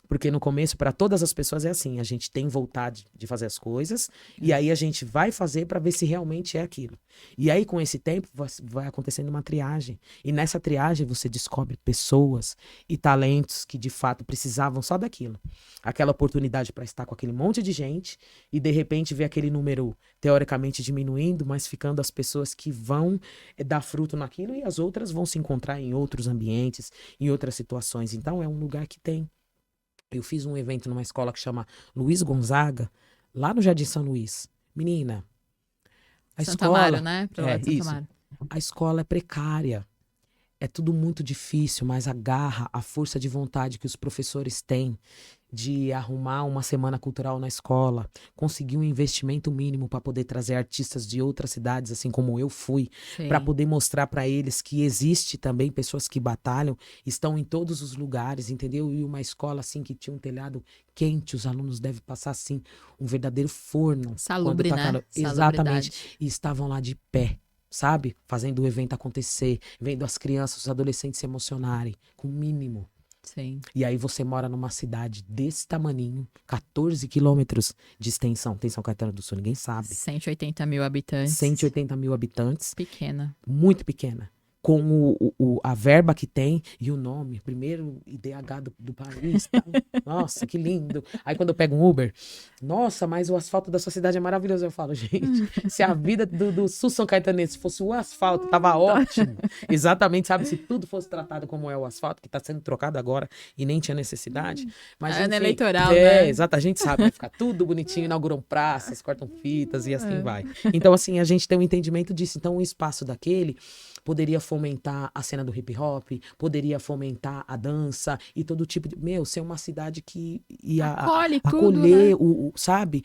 Porque no começo, para todas as pessoas é assim, a gente tem vontade de fazer as coisas, e aí a gente vai fazer para ver se realmente é aquilo. E aí, com esse tempo, vai acontecendo uma triagem. E nessa triagem você descobre pessoas e talentos que de fato precisavam só daquilo. Aquela oportunidade para estar com aquele monte de gente, e de repente ver aquele número teoricamente diminuindo, mas ficando as pessoas que vão dar fruto naquilo, e as outras vão se encontrar em outros ambientes, em outras situações. Então é um lugar que tem. Eu fiz um evento numa escola que chama Luiz Gonzaga, lá no Jardim São Luís. Menina, a Santo escola... Amaro, né? Pro lado de Santo isso. Amaro. A escola é precária. É tudo muito difícil, mas a garra, a força de vontade que os professores têm de arrumar uma semana cultural na escola, conseguir um investimento mínimo para poder trazer artistas de outras cidades, assim como eu fui, para poder mostrar para eles que existe também pessoas que batalham, estão em todos os lugares, entendeu? E uma escola assim que tinha um telhado quente, os alunos devem passar assim um verdadeiro forno. Salubre, quando tá né? Exatamente. E estavam lá de pé, sabe? Fazendo o evento acontecer, vendo as crianças, os adolescentes se emocionarem, com o mínimo. Sim. E aí você mora numa cidade desse tamaninho, 14 quilômetros de extensão. Tem São Caetano do Sul, ninguém sabe. 180 mil habitantes. 180 mil habitantes. Pequena. Muito pequena. Com a verba que tem e o nome, primeiro IDH do país. Tá? Nossa, que lindo. Aí quando eu pego um Uber, nossa, mas o asfalto da sua cidade é maravilhoso. Eu falo, gente, se a vida do Sul São Caetanense fosse o asfalto, tava ótimo. Exatamente, sabe? Se tudo fosse tratado como é o asfalto, que tá sendo trocado agora e nem tinha necessidade. Mas, Ano enfim, eleitoral, né? exato, a gente sabe, vai ficar tudo bonitinho, inauguram praças, cortam fitas e assim vai. Então, assim, a gente tem um entendimento disso. Então, o espaço daquele poderia fomentar a cena do hip hop, poderia fomentar a dança e todo tipo de... ser uma cidade que ia Acolhe acolher, tudo, né? sabe?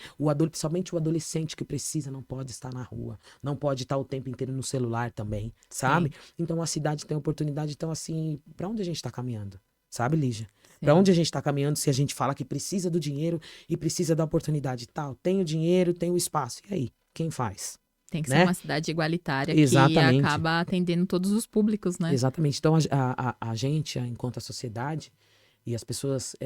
Principalmente o adolescente que precisa, não pode estar na rua, não pode estar o tempo inteiro no celular também, sabe? Sim. Então a cidade tem oportunidade. Então, assim, pra onde a gente tá caminhando? Sabe, Lígia? Pra Sim. onde a gente tá caminhando se a gente fala que precisa do dinheiro e precisa da oportunidade e tal? Tem o dinheiro, tem o espaço. E aí? Quem faz? Tem que Né? ser uma cidade igualitária que Exatamente. acaba atendendo todos os públicos, né? Exatamente. Então, a gente, enquanto a sociedade, e as pessoas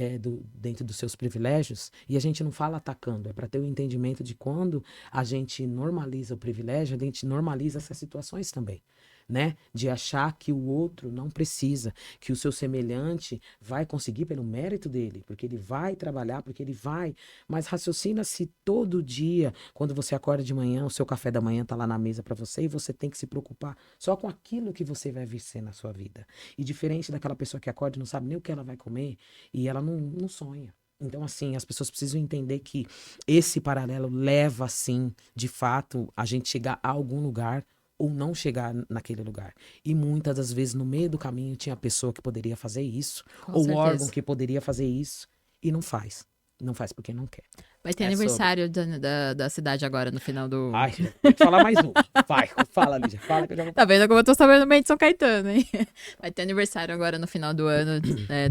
dentro dos seus privilégios, e a gente não fala atacando, é para ter o entendimento de quando a gente normaliza o privilégio, a gente normaliza essas situações também. Né? De achar que o outro não precisa, que o seu semelhante vai conseguir pelo mérito dele, porque ele vai trabalhar, porque ele vai. Mas raciocina se todo dia, quando você acorda de manhã, o seu café da manhã tá lá na mesa para você e você tem que se preocupar só com aquilo que você vai vencer na sua vida. E diferente daquela pessoa que acorda e não sabe nem o que ela vai comer e ela não sonha. Então, assim, as pessoas precisam entender que esse paralelo leva, sim, de fato, a gente chegar a algum lugar ou não chegar naquele lugar. E muitas das vezes, no meio do caminho, tinha a pessoa que poderia fazer isso, Com ou o certeza. órgão que poderia fazer isso, e não faz. Não faz porque não quer. Vai ter aniversário da cidade agora, no final do... Ai, tem que falar mais um. Vai, fala, Lígia, fala que eu já vou... Tá vendo como eu tô sabendo bem de São Caetano, hein? Vai ter aniversário agora no final do ano,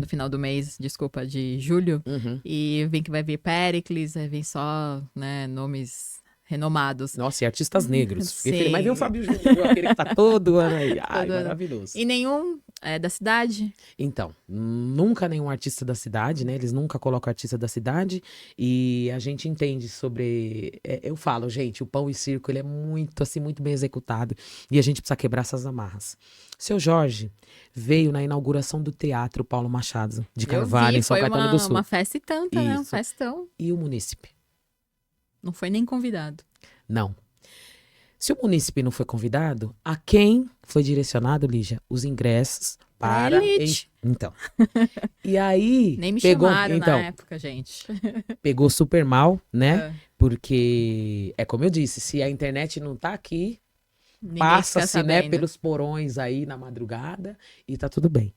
no final do mês, desculpa, de julho. Uhum. E vem que vai vir Péricles, vai vir só, né, nomes renomados. Nossa, e artistas negros. Fiquei Sim. feliz. Mas vem o Fábio Júnior, aquele que tá todo ano aí. Ai, Todo ano. maravilhoso. E nenhum da cidade? Então, nunca nenhum artista da cidade, né? Eles nunca colocam artista da cidade. E a gente entende sobre... eu falo, gente, o pão e circo, ele é muito, assim, muito bem executado. E a gente precisa quebrar essas amarras. Seu Jorge veio na inauguração do Teatro Paulo Machado de Carvalho, em São Caetano do Sul. Foi uma festa e tanta, né? Um Isso. festão. E o munícipe? Não foi nem convidado. Não. Se o munícipe não foi convidado, a quem foi direcionado, Lígia? Os ingressos para... Elite. Então. E aí... Nem me pegou, chamaram então, na época, gente. pegou super mal, né? É. Porque, é como eu disse, se a internet não tá aqui, Ninguém passa-se, fica né, sabendo. pelos porões aí na madrugada e tá tudo bem.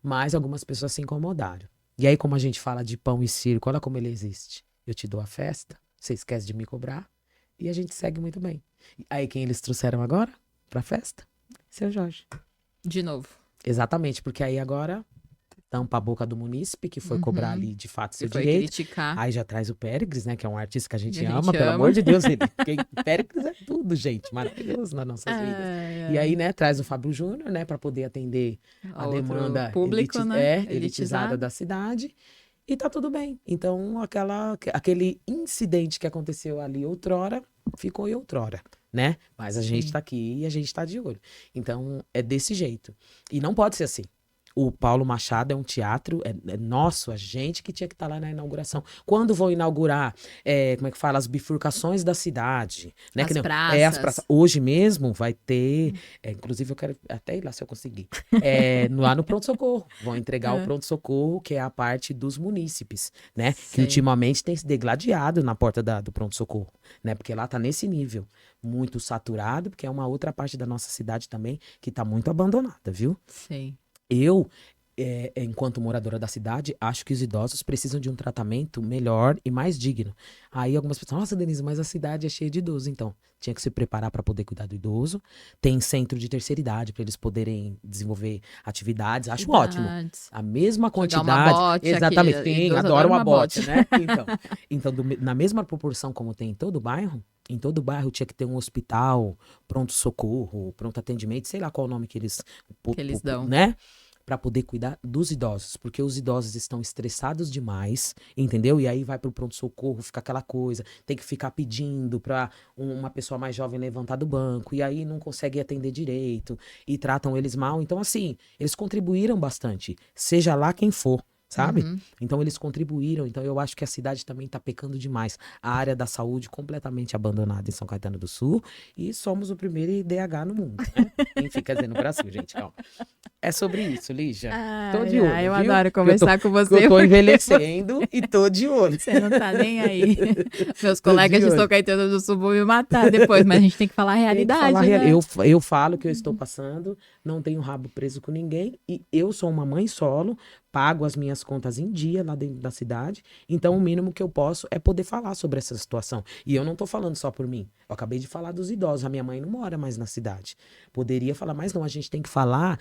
Mas algumas pessoas se incomodaram. E aí, como a gente fala de pão e circo, olha como ele existe. Eu te dou a festa, você esquece de me cobrar e a gente segue muito bem. Aí, quem eles trouxeram agora pra festa? Seu Jorge. De novo. Exatamente, porque aí agora tampa a boca do munícipe, que foi cobrar ali de fato seu Você foi direito. criticar. Aí já traz o Péricles, né? Que é um artista que a gente A gente ama, pelo ama. amor de Deus. Péricles é tudo, gente. Maravilhoso nas nossas vidas. E aí, né, traz o Fábio Júnior, né? Pra poder atender a Outro demanda público, né? elitizada da cidade. E tá tudo bem. Então, aquele incidente que aconteceu ali outrora, ficou em outrora, né? Mas a gente tá aqui e a gente tá de olho. Então, é desse jeito. E não pode ser assim. O Paulo Machado é um teatro, é nosso, a gente que tinha que estar lá na inauguração. Quando vão inaugurar, como é que fala, as bifurcações da cidade, né? As Que nem- praças. as praças. Hoje mesmo vai ter, inclusive eu quero até ir lá se eu conseguir, lá no pronto-socorro. Vão entregar o pronto-socorro, que é a parte dos munícipes, né? Que Sei. ultimamente tem se degladiado na porta do pronto-socorro, né? Porque lá tá nesse nível, muito saturado, porque é uma outra parte da nossa cidade também que tá muito abandonada, viu? Sei. Eu, enquanto moradora da cidade, acho que os idosos precisam de um tratamento melhor e mais digno. Aí algumas pessoas, nossa, Denise, mas a cidade é cheia de idosos. Então, tinha que se preparar para poder cuidar do idoso. Tem centro de terceira idade para eles poderem desenvolver atividades. Acho ótimo. Atividades. A mesma Jogar quantidade. uma bote, Exatamente. aquele Sim, idoso adoro adora uma uma bote, bote. né? Então na mesma proporção como tem em todo bairro tinha que ter um hospital, pronto-socorro, pronto atendimento, sei lá qual o nome que eles Que eles dão. né? para poder cuidar dos idosos, porque os idosos estão estressados demais, entendeu? E aí vai pro pronto-socorro, fica aquela coisa, tem que ficar pedindo para uma pessoa mais jovem levantar do banco, e aí não consegue atender direito, e tratam eles mal. Então, assim, eles contribuíram bastante, seja lá quem for. Sabe? Uhum. Então eles contribuíram. Então eu acho que a cidade também está pecando demais. A área da saúde completamente abandonada em São Caetano do Sul. E somos o primeiro IDH no mundo, né? Enfim, quer dizer, no Brasil, gente. Calma. É sobre isso, Lígia. Tô de olho, Eu viu? adoro conversar com você. Eu tô porque envelhecendo e tô de olho. Você não tá nem aí. Meus Tô colegas de de olho. São Caetano do Sul vão me matar depois, mas a gente tem que falar a Tem que realidade, falar né? eu falo que eu estou passando, não tenho rabo preso com ninguém, e eu sou uma mãe solo, pago as minhas contas em dia lá dentro da cidade, então o mínimo que eu posso é poder falar sobre essa situação. E eu não tô falando só por mim, eu acabei de falar dos idosos, a minha mãe não mora mais na cidade. Poderia falar, mas não, a gente tem que falar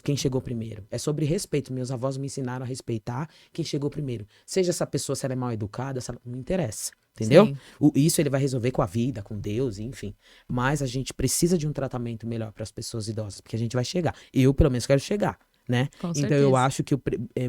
quem chegou primeiro. É sobre respeito, meus avós me ensinaram a respeitar quem chegou primeiro. Seja essa pessoa, se ela é mal educada, não interessa. Entendeu? Sim. Isso ele vai resolver com a vida, com Deus, enfim. Mas a gente precisa de um tratamento melhor para as pessoas idosas, porque a gente vai chegar. Eu, pelo menos, quero chegar, né? Com Então eu certeza. acho que eu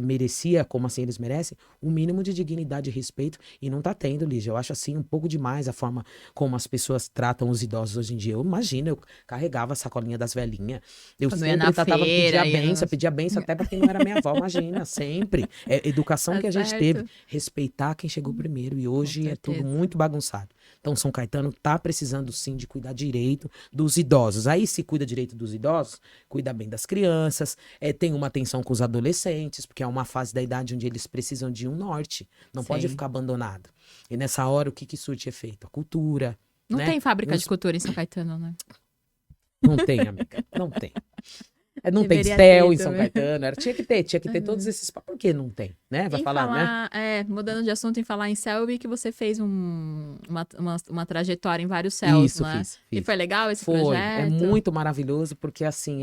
merecia, como assim eles merecem, um mínimo de dignidade e respeito, e não tá tendo, Lígia. Eu acho assim um pouco demais a forma como as pessoas tratam os idosos hoje em dia. Eu imagino, eu carregava a sacolinha das velhinhas, eu Quando ia sempre na tratava, feira, ia no... pedia benção até para quem não era minha avó, imagina, sempre. É educação Tá que a gente certo. teve, respeitar quem chegou primeiro, e hoje é tudo certeza. muito bagunçado. Então São Caetano tá precisando sim de cuidar direito dos idosos. Aí se cuida direito dos idosos, cuida bem das crianças, tem uma atenção com os adolescentes, porque é uma fase da idade onde eles precisam de um norte, não pode Sim. ficar abandonado. E nessa hora, o que surte efeito? A cultura, Não né? tem fábrica de Os- cultura em São Caetano, né? Não tem, amiga, não tem. Não tem Deveria STEL ter em São também. Caetano, tinha que ter todos esses. Por que não tem, né? Vai Em falar, né? falar, mudando de assunto, em falar em céu, eu vi que você fez uma trajetória em vários céus, Isso, né? fiz. E foi legal esse Foi, projeto? é muito maravilhoso, porque assim,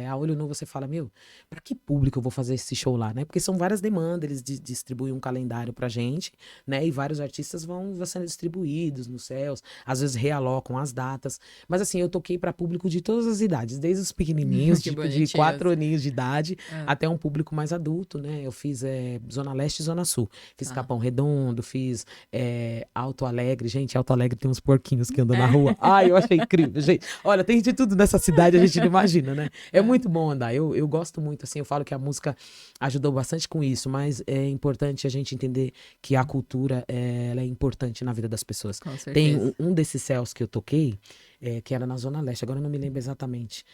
a olho nu você fala, meu, pra que público eu vou fazer esse show lá, né? Porque são várias demandas, eles distribuem um calendário pra gente, né? E vários artistas vão sendo distribuídos nos céus, às vezes realocam as datas, mas assim, eu toquei pra público de todas as idades, desde os pequenininhos, Que tipo de bonitinhos. 4 aninhos de idade, Ah. até um público mais adulto, né? Eu fiz Zona Leste e Zona Sul, fiz Tá. Capão Redondo, fiz Alto Alegre, gente, Alto Alegre tem uns porquinhos que andam na rua, ai, eu achei incrível, gente. Olha, tem de tudo nessa cidade, a gente não imagina, né? É muito bom andar. Eu gosto muito, assim, eu falo que a música ajudou bastante com isso, mas é importante a gente entender que a cultura, ela é importante na vida das pessoas. Com certeza. Tem um desses céus que eu toquei, que era na Zona Leste, agora eu não me lembro exatamente.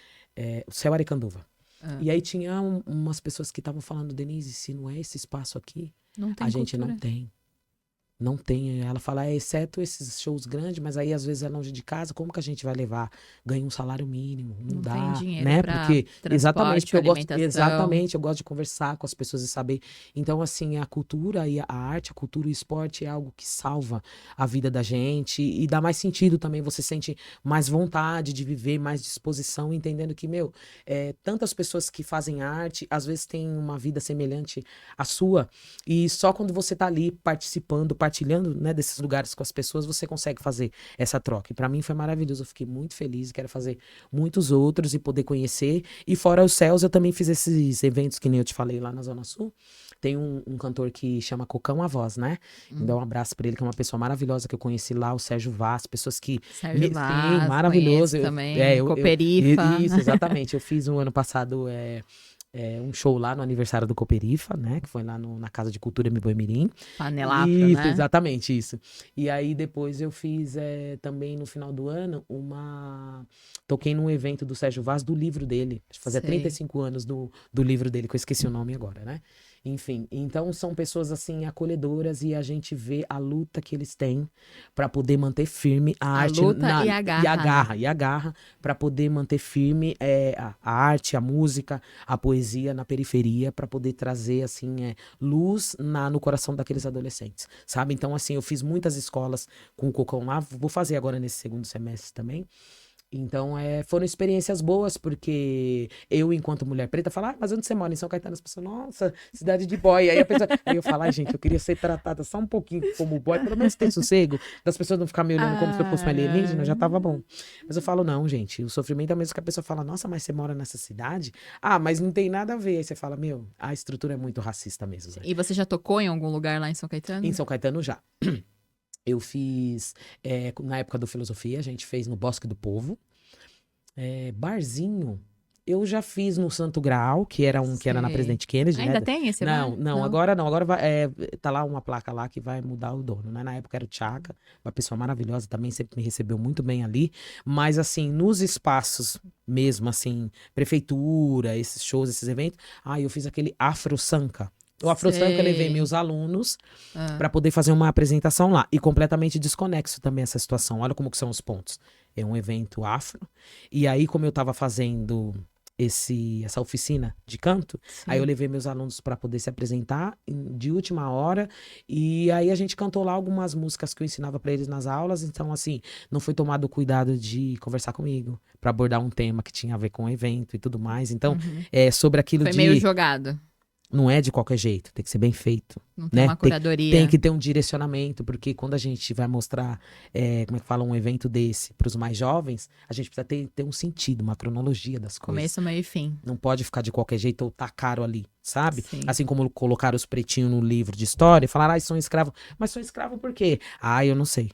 O Céu Aricanduva. Ah. E aí tinha umas pessoas que estavam falando, Denise, se não é esse espaço aqui, Não tem a gente cultura. não tem. Não tem. Ela fala, exceto esses shows grandes, mas aí às vezes é longe de casa, como que a gente vai levar? Ganha um salário mínimo, não Não dá, tem dinheiro né? pra Porque exatamente, transporte, porque eu gosto, alimentação. exatamente, eu gosto de conversar com as pessoas e saber. Então, assim, a cultura e a arte, a cultura e o esporte é algo que salva a vida da gente e dá mais sentido também. Você sente mais vontade de viver, mais disposição, entendendo que, meu, tantas pessoas que fazem arte, às vezes têm uma vida semelhante à sua, e só quando você tá ali participando, partilhando, né, desses lugares com as pessoas, você consegue fazer essa troca. E para mim foi maravilhoso, eu fiquei muito feliz e quero fazer muitos outros e poder conhecer. E fora os céus, eu também fiz esses eventos que nem eu te falei lá na Zona Sul. Tem um cantor que chama Cocão a Voz, né? Então, um abraço pra ele, que é uma pessoa maravilhosa que eu conheci lá, o Sérgio Vaz, pessoas que... Sérgio Sim, Vaz, maravilhoso. conheço também, Eu- Cooperifa. Isso, exatamente. Eu fiz um ano passado um show lá no aniversário do Cooperifa, né? Que foi lá na Casa de Cultura M. Boemirim. Panela Afro, Isso, né? exatamente isso. E aí depois eu fiz também no final do ano toquei num evento do Sérgio Vaz do livro dele. Acho que fazia Sei. 35 anos do livro dele, que eu esqueci o nome agora, né? Enfim, então são pessoas assim acolhedoras e a gente vê a luta que eles têm para poder manter firme a arte luta e a garra, e a garra para poder manter firme a arte, a música, a poesia na periferia para poder trazer assim luz no coração daqueles adolescentes, sabe? Então assim, eu fiz muitas escolas com o Cocão lá, vou fazer agora nesse segundo semestre também. Então, foram experiências boas, porque eu, enquanto mulher preta, falo, mas onde você mora? Em São Caetano? As pessoas, nossa, cidade de boy. Aí eu falo, gente, eu queria ser tratada só um pouquinho como boy, pelo menos ter sossego, das pessoas não ficarem me olhando como se eu fosse um alienígena, já tava bom. Mas eu falo, não, gente, o sofrimento é o mesmo que a pessoa fala, nossa, mas você mora nessa cidade? Mas não tem nada a ver. Aí você fala, meu, a estrutura é muito racista mesmo. Né? E você já tocou em algum lugar lá em São Caetano? Em São Caetano, já. Eu fiz, na época do Filosofia, a gente fez no Bosque do Povo. Barzinho, eu já fiz no Santo Graal, que era na Presidente Kennedy, Ainda né? tem esse bar? Não, agora não. Agora tá lá uma placa lá que vai mudar o dono, né? Na época era o Tchaka, uma pessoa maravilhosa também, sempre me recebeu muito bem ali. Mas, assim, nos espaços mesmo, assim, prefeitura, esses shows, esses eventos, eu fiz aquele Afro Sanka. O Afro Sanka, eu levei meus alunos para poder fazer uma apresentação lá. E completamente desconexo também essa situação. Olha como que são os pontos. É um evento afro. E aí, como eu estava fazendo essa oficina de canto, aí eu levei meus alunos para poder se apresentar de última hora. E aí a gente cantou lá algumas músicas que eu ensinava para eles nas aulas. Então, assim, não foi tomado o cuidado de conversar comigo para abordar um tema que tinha a ver com o evento e tudo mais. Então, sobre aquilo foi meio jogado. Não é de qualquer jeito, tem que ser bem feito. Não tem uma curadoria. Tem que ter um direcionamento, porque quando a gente vai mostrar, como é que fala, um evento desse para os mais jovens, a gente precisa ter um sentido, uma cronologia das coisas. Começo, meio e fim. Não pode ficar de qualquer jeito ou tá caro ali, sabe? Sim. Assim como colocaram os pretinhos no livro de história e falaram, são escravos. Mas são escravos por quê? Eu não sei.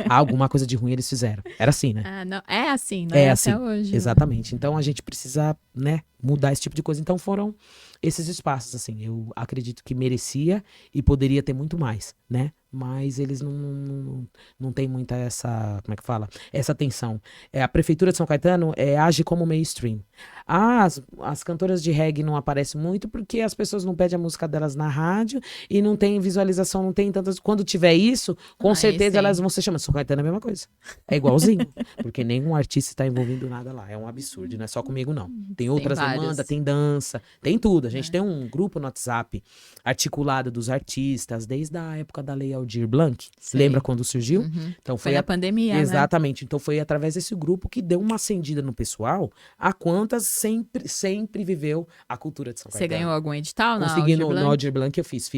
Alguma coisa de ruim eles fizeram. Era assim, né? Não, é assim, não é assim. Até hoje. Exatamente. Então a gente precisa, né, mudar esse tipo de coisa. Então foram esses espaços, assim, eu acredito que merecia e poderia ter muito mais, né? Mas eles não tem muita essa, como é que fala? Essa atenção. A Prefeitura de São Caetano age como mainstream. As cantoras de reggae não aparecem muito porque as pessoas não pedem a música delas na rádio e não tem visualização, não tem tantas... Quando tiver isso, com certeza elas vão ser chamadas. São Caetano é a mesma coisa. É igualzinho. Porque nenhum artista está envolvido nada lá. É um absurdo, não é só comigo, não. Tem outras demandas, tem dança, tem tudo. A gente tem um grupo no WhatsApp articulado dos artistas desde a época da Lei Aldir Blanc. Lembra quando surgiu? Então foi na pandemia, exatamente. Né? Então foi através desse grupo que deu uma acendida no pessoal a quantas sempre viveu a cultura de São Caetano. Você ganhou algum edital na Consegui Aldir Blanc? No Aldir Blanc eu fiz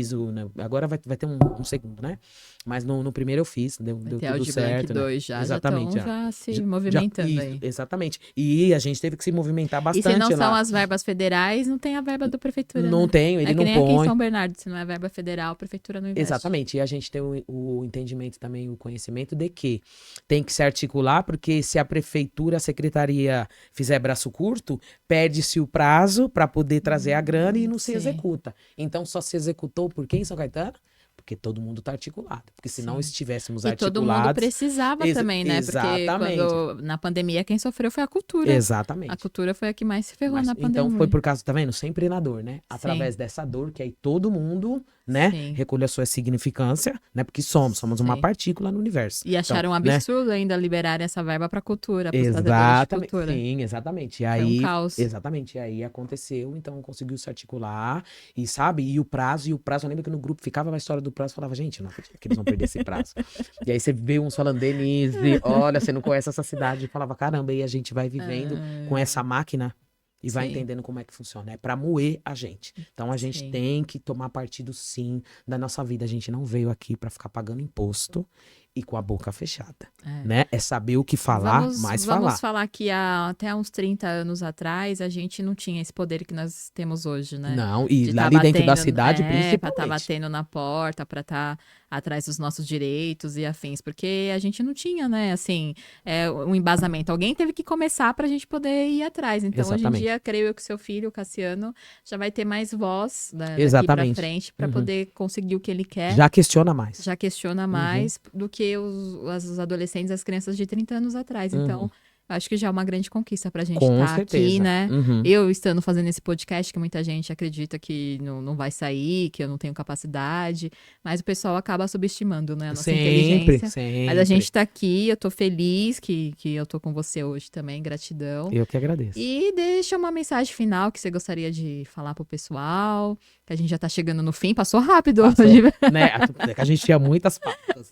agora vai ter um segundo, né? Mas no primeiro eu fiz, deu tudo Aldir certo. Blanc 2 né? Exatamente, já se movimentando aí. Exatamente. E a gente teve que se movimentar bastante. E se não lá. são as verbas federais, não tem a verba da prefeitura. Não tem, ele não põe. É que nem aqui em São Bernardo, se não é verba federal, a prefeitura não investe. Exatamente. E a gente tem o entendimento também, o conhecimento de que tem que se articular, porque se a prefeitura, a secretaria fizer braço curto, perde-se o prazo para poder trazer a grana e não se executa. Então só se executou por quem, São Caetano? Porque todo mundo está articulado. Porque se não estivéssemos articulados... E todo mundo precisava também, né? Exatamente. Porque na pandemia quem sofreu foi a cultura. Exatamente. A cultura foi a que mais se ferrou na pandemia. Então foi por causa, tá vendo? Sempre na dor, né? Através dessa dor, que aí todo mundo, né? Recolhe a sua significância, né? Porque somos uma partícula no universo. E acharam um absurdo ainda liberar essa verba para cultura, para os exatamente. De cultura. Sim, exatamente. E aí, foi um caos. Exatamente. E aí aconteceu, então conseguiu se articular e sabe? E o prazo, eu lembro que no grupo ficava a história do prazo, falava, gente, não acredito que eles vão perder esse prazo. E aí você vê uns falando, Denise, olha, você não conhece essa cidade. Eu falava, caramba, e a gente vai vivendo com essa máquina e vai entendendo como é que funciona. É pra moer a gente. Então a gente tem que tomar partido, sim, da nossa vida. A gente não veio aqui pra ficar pagando imposto e com a boca fechada, né? É saber o que falar, falar. Vamos falar que até uns 30 anos atrás, a gente não tinha esse poder que nós temos hoje, né? Não, e lá ali dentro da cidade, principalmente. Pra estar batendo na porta, pra estar atrás dos nossos direitos e afins, porque a gente não tinha, né, assim, um embasamento. Alguém teve que começar pra gente poder ir atrás. Então, hoje em dia, creio eu que seu filho, o Cassiano, já vai ter mais voz daqui pra frente pra poder conseguir o que ele quer. Já questiona mais. Já questiona mais do que os adolescentes, as crianças de 30 anos atrás. Então, acho que já é uma grande conquista pra gente estar aqui, né? Eu estando fazendo esse podcast, que muita gente acredita que não vai sair, que eu não tenho capacidade, mas o pessoal acaba subestimando, né, a nossa inteligência. Sempre. Mas a gente tá aqui, eu tô feliz que eu tô com você hoje também, gratidão. Eu que agradeço. E deixa uma mensagem final que você gostaria de falar pro pessoal, que a gente já tá chegando no fim, passou rápido hoje. Né? A gente tinha muitas pautas.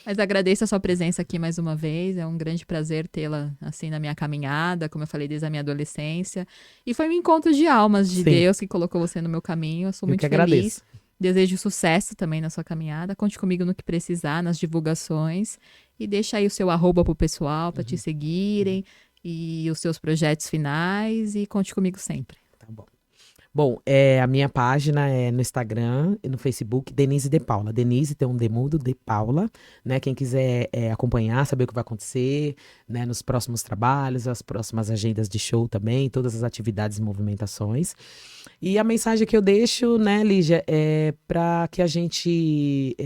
Mas agradeço a sua presença aqui mais uma vez, é um grande prazer tê-la assim, na minha caminhada, como eu falei, desde a minha adolescência. E foi um encontro de almas de Sim. Deus que colocou você no meu caminho. Eu sou Eu muito que feliz. agradeço. Desejo sucesso também na sua caminhada. Conte comigo no que precisar, nas divulgações. E deixa aí o seu arroba pro pessoal, para te seguirem. E os seus projetos finais. E conte comigo sempre. Tá bom. Bom, a minha página é no Instagram e no Facebook, Denise de Paula. Denise tem um demudo de Paula, né? Quem quiser acompanhar, saber o que vai acontecer, né? Nos próximos trabalhos, as próximas agendas de show também, todas as atividades e movimentações. E a mensagem que eu deixo, né, Lígia, é para que a gente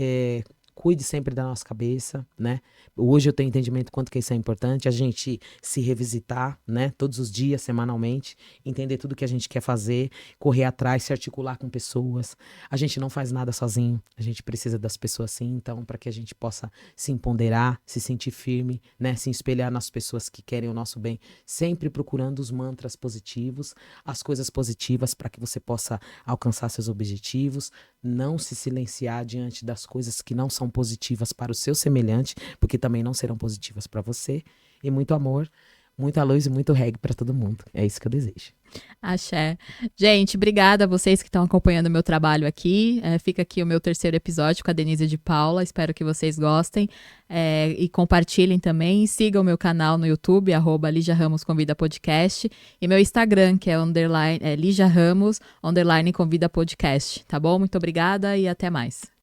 cuide sempre da nossa cabeça, né? Hoje eu tenho entendimento quanto que isso é importante, a gente se revisitar, né? Todos os dias, semanalmente, entender tudo que a gente quer fazer, correr atrás, se articular com pessoas. A gente não faz nada sozinho, a gente precisa das pessoas sim, então, para que a gente possa se empoderar, se sentir firme, né? Se espelhar nas pessoas que querem o nosso bem, sempre procurando os mantras positivos, as coisas positivas para que você possa alcançar seus objetivos, não se silenciar diante das coisas que não são positivas para o seu semelhante, porque também não serão positivas para você. E muito amor, muita luz e muito reggae para todo mundo. É isso que eu desejo. Axé. Gente, obrigada a vocês que estão acompanhando o meu trabalho aqui. Fica aqui o meu terceiro episódio com a Denise de Paula. Espero que vocês gostem e compartilhem também. Sigam o meu canal no YouTube, @Lígia Ramos Convida Podcast. E meu Instagram, que é _Lígia Ramos _Convida Podcast. Tá bom? Muito obrigada e até mais.